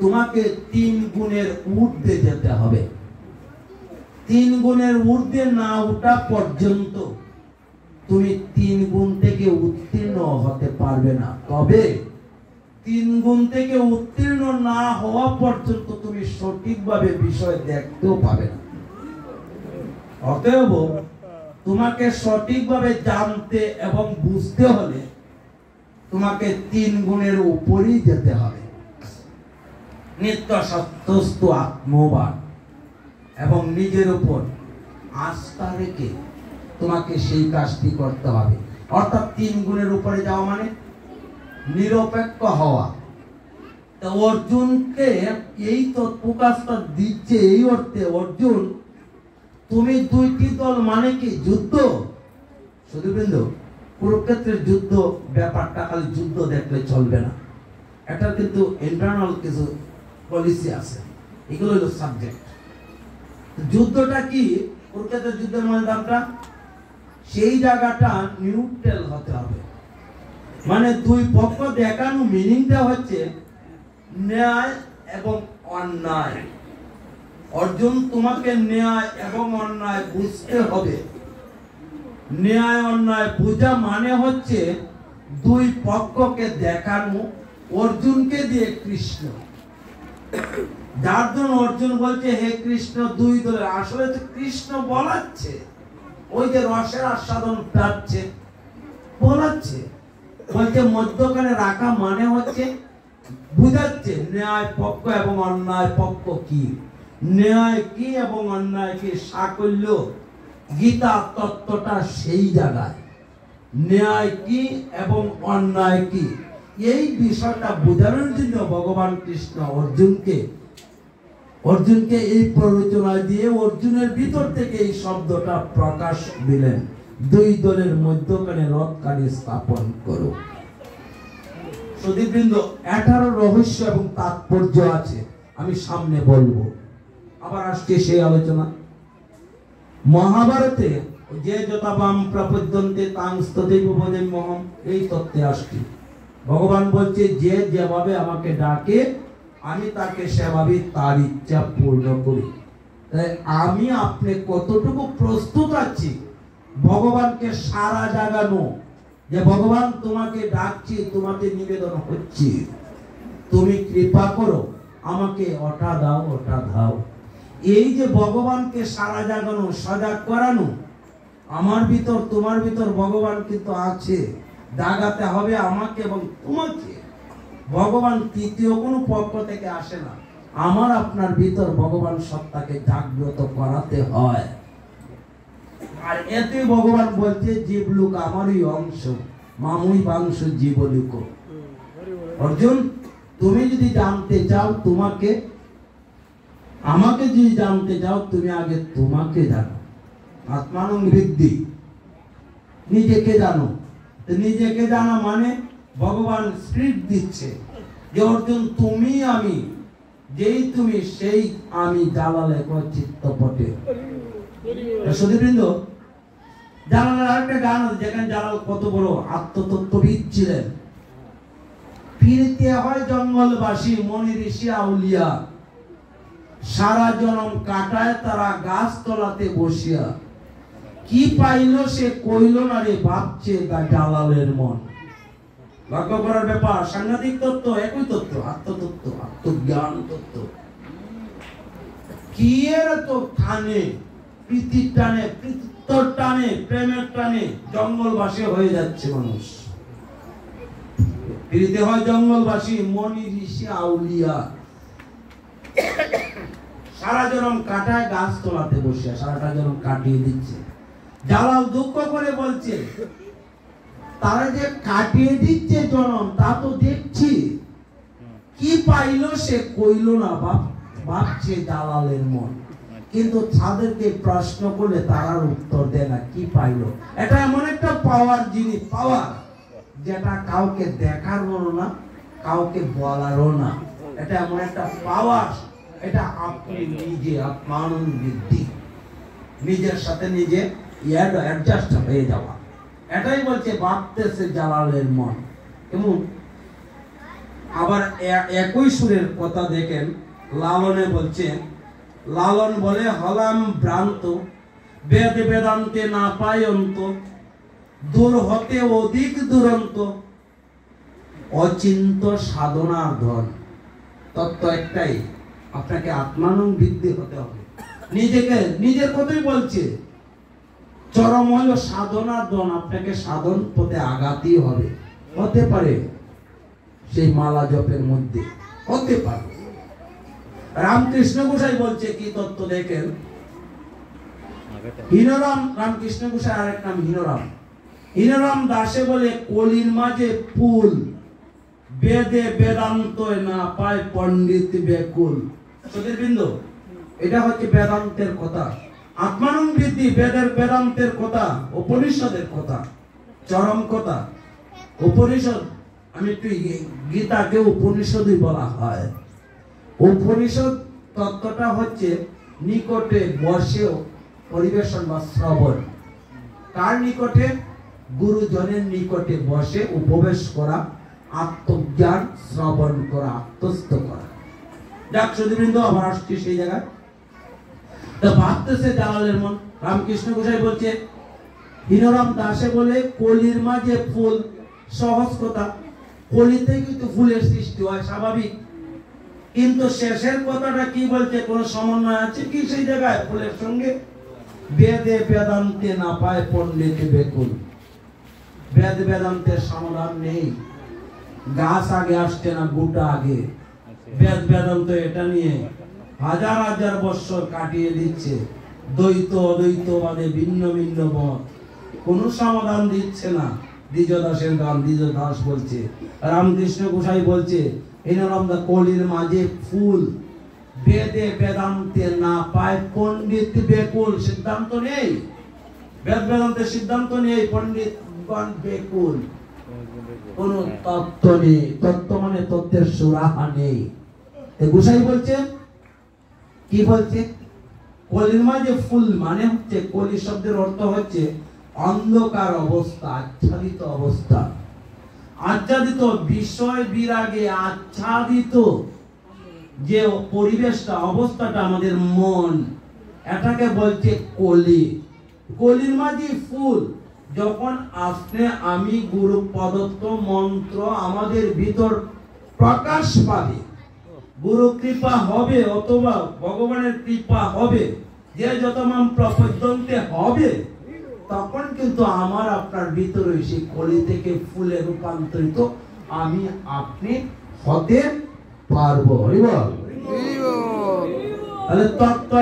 তোমাকে 3 গুণের ঊর্ধ্বে যেতে হবে। 3 গুণের ঊর্ধ্বে না ওঠা পর্যন্ত তুমি 3 গুণ থেকে উত্তীর্ণ হতে পারবে না। তবে 3 গুণ থেকে উত্তীর্ণ না হওয়া পর্যন্ত তুমি সঠিকভাবে বিষয় দেখতেও পাবে না। অতএব তোমাকে সঠিকভাবে জানতে এবং বুঝতে হলে তোমাকে 3 গুণের উপরই যেতে হবে। নিত্য সত্যস্তু আত্মবান এবং নিজের উপর আস্থা রেখে তোমাকে সেই কাজটি করতে হবে। অর্থাৎ 3 গুণের উপরে যাওয়া মানে নিরপেক্ষ হওয়া। তো অর্জুনকে এই তত্ত্বকাজটা দিচ্ছে এই অর্থে, অর্জুন তুমি দুইটি দল মানে কি যুদ্ধ। সুধীবৃন্দ, কুরুক্ষেত্রের যুদ্ধ ব্যাপারটা খালি যুদ্ধ দেখলে চলবে না, এটা কিন্তু ইন্টারনাল কিছু পলিসি আছে, এগুলো হলো সাবজেক্ট। যুদ্ধটা কি? কুরুক্ষেত্রের যুদ্ধের ময়দানটা, সেই জায়গাটা নিউট্রাল হতে হবে। মানে দুই পক্ষ দেখানো মিনিংটা হচ্ছে ন্যায় এবং অন্যায়। অর্জুন, তোমাকে ন্যায় এবং অন্যায় বুঝতে হবে। ন্যায় অন্যায় বোঝা মানে হচ্ছে দুই পক্ষকে দেখানো, অর্জুনকে দিয়ে কৃষ্ণ, যার জন্য অর্জুন বলছে হে কৃষ্ণ দুই দলের, আসলে তো কৃষ্ণ বলাচ্ছে, ওই যে রসের আস্বাদন পাচ্ছে বলাচ্ছে, বলছে মধ্যখানে রাখা মানে হচ্ছে বুঝাচ্ছে ন্যায় পক্ষ এবং অন্যায় পক্ষ কি, ন্যায় কি এবং অন্যায় কি, সাকল্য গীতা তত্ত্বটা সেই জায়গায়, ন্যায় কি এবং অন্যায় কি, এই বিষয়টা বোঝানোর জন্য ভগবান কৃষ্ণ অর্জুনকে এই প্ররোচনা দিয়ে অর্জুনের ভিতর থেকে এই শব্দটা প্রকাশ দিলেন, দুই দলের মধ্যখানে রথখানি স্থাপন করো। সুধীবৃন্দ, এটারও রহস্য এবং তাৎপর্য আছে, আমি সামনে বলবো। আবার আসছে সেই আলোচনা মহাভারতে, যে যথাবাম প্রপদ্যন্তে তাং স্তদেব বদেম্যহম, এই তত্ত্বে আসছে। ভগবান বলছে যে যেভাবে আমাকে ডাকে আমি তাকে সেভাবে তার ইচ্ছা পূর্ণ করি। তাই আমি আপনি কতটুকু প্রস্তুত আছি ভগবানকে সারা জাগানো, যে ভগবান তোমাকে ডাকছি, তোমাকে নিবেদন হচ্ছে, তুমি কৃপা করো আমাকে ওটা দাও ওটা দাও। এই যে ভগবানকে সারা জাগানো, সজাগ করানো, আমার ভিতর তোমার ভিতর ভগবান কিন্তু আছে, জাগাতে হবে আমাকে এবং তোমাকে। ভগবান তৃতীয় কোনো পক্ষ থেকে আসে না, আমার আপনার ভিতর ভগবান সত্তাকে জাগ্রত করাতে হয়। আর এতে ভগবান বলছে জীবলোক আমারই অংশ, মামুই বাংশ জীবলোক। অর্জুন, তুমি যদি জানতে চাও তোমাকে, আমাকে যদি জানতে চাও তুমি আগে তোমাকে জানো। আত্মানং বৃদ্ধি, নিজেকে জানো। নিজেকে জানা মানে ভগবান স্পিরিট দিচ্ছে যে অর্জুন তুমি আমি, যেই তুমি সেই আমি, জালালে চিত্তপটে। সুধীবৃন্দ, জালালের আরেকটা গান আছে যেখানে জালাল কত বড় আত্মতত্ত্ববিদ ছিলেন। ফিরতে হয় জঙ্গলবাসী মনি ঋষি আউলিয়া, সারা জনম কাটায় তারা গাছ তলাতে বসিয়া, কি পাইল সে কইল না রে ভাবছে জালালের মন। লক্ষ্য করার ব্যাপার, সাংঘাতিক তত্ত্ব, একই তত্ত্ব, আত্মতত্ত্ব, আত্মজ্ঞান তত্ত্ব। কি এর তো টানে, প্রীতির টানে, প্রীতির টানে, প্রেমের টানে জঙ্গলবাসী হয়ে যাচ্ছে মানুষ। ফিরতে হয় জঙ্গলবাসী মনি ঋষি আউলিয়া, সারা জনম কাটায় গাছ তোলাতে বসিয়া, সারাটা জনম কাটিয়ে দিচ্ছে। জালাল দুঃখ করে বলছে তারা যে কাটিয়ে দিচ্ছে জনম, তা তো দেখছি, কি পাইল সে কইল না ভাবছে জালালের মন। কিন্তু তাদেরকে প্রশ্ন করলে তারা উত্তর দেয় না কি পাইল। এটা এমন একটা পাওয়ার জিনিস, পাওয়ার যেটা কাউকে দেখারও না, কাউকে বলারও না। এটা এমন একটা পাওয়ার, এটা আপনি নিজে আত্মানন্দিত, নিজের সাথে নিজে অ্যাডজাস্ট হয়ে যাওয়া। এটাই বলছে ভাবতেছে জালালের মন। এবং আবার একই সুরের কথা দেখেন লালনে বলছে, লালন বলে হলাম ভ্রান্ত, বেদ বেদান্তে না পাই অন্ত, দূর হতে অধিক দুরন্ত, অচিন্ত সাধনার ধন। তত্ত্ব একটাই, আপনাকে আত্মানন্দিত হতে হবে। নিজেকে, নিজের কথাই বলছে, চরম হলো সাধনার ধন, আপনাকে সাধন পথে আগাতেই হবে। হতে পারে সেই মালা জপের মধ্যে, হতে পারে। রামকৃষ্ণ গোসাই বলছে কি তত্ত্ব দেখেন, হীনরাম, রামকৃষ্ণ গোসাই আরেক নাম হীনরাম। হীনরাম দাসে বলে কলির মাঝে ফুল, বেদে বেদান্ত না পায় পণ্ডিত বেকুল। সুধীবৃন্দ, এটা হচ্ছে বেদান্তের কথা, আত্মানুবৃত্তি, বেদের বেদান্তের কথা, উপনিষদের কথা, চরম কথা। উপনিষদ, আমি একটু গীতাকে উপনিষদই বলা হয়। উপনিষদ তত্ত্বটা হচ্ছে নিকটে বসেও পরিবেশন বা শ্রবণ। কার নিকটে? গুরুজনের নিকটে বসে উপবেশ করা, আত্মজ্ঞান শ্রবণ করা, আত্মস্থ করা। যাক সুধীবৃন্দ, আবার আসছি সেই জায়গায়। ভাবতেছে জালালের মন। রামকৃষ্ণ গোসাই বলছে হীনরাম দাসে বলে কলির মাঝে ফুল, সহজ কথা, কলি থেকে তো ফুলের সৃষ্টি হয়, স্বাভাবিক। কিন্তু শেষের কথাটা কি বলছে, কোন সমন্বয় আছে কি সেই জায়গায় ফুলের সঙ্গে? বেদে বেদান্তে না পায় পণ্ডিত বেকুল। বেদ বেদান্তের সমাধান নেই। গাছ আগে আসছে না গোটা আগে। বেদ বেদান্ত এটা নিয়ে হাজার হাজার বছর কাটিয়ে দিচ্ছে। দ্বৈত অদ্বৈতবাদে ভিন্ন ভিন্ন মত, কোন সমাধান দিচ্ছে না। দ্বিজদাসের গান, দ্বিজদাস বলছে, রামকৃষ্ণ গোসাই বলছে, এনরমদা কলির মাঝে ফুল, বেদে বেদান্তে না পায় পণ্ডিত বেকুল। সিদ্ধান্ত নেই, বেদ বেদান্তের সিদ্ধান্ত নেই, পণ্ডিতগণ বেকুল। কোন তত্ত্ব নেই, তত্ত্ব মানে তত্ত্বের সুরাহা নেই। গোসাই বলছে, কি বলছে? কলির মাঝে ফুল মানে হচ্ছে, কলি শব্দের অর্থ হচ্ছে অন্ধকার অবস্থা, আচ্ছাদিত অবস্থা। আচ্ছাদিত বিষয় বিরাগে আচ্ছাদিত যে পরিবেশটা, অবস্থাটা আমাদের মন, এটাকে বলছে কলি। কলির মাঝে ফুল। যখন আপনি আমি গুরু প্রদত্ত মন্ত্র আমাদের ভিতর প্রকাশ পাবে, গুরু কৃপা হবে অথবা ভগবানের কৃপা হবে, যে যত মান প্রপদ্যন্তে হবে, তখন কিন্তু আমার আপনার ভিতরে সেই কলি থেকে ফুলে রূপান্তরিত আমি আপনি হতে পারবো। তাহলে তত্ত্ব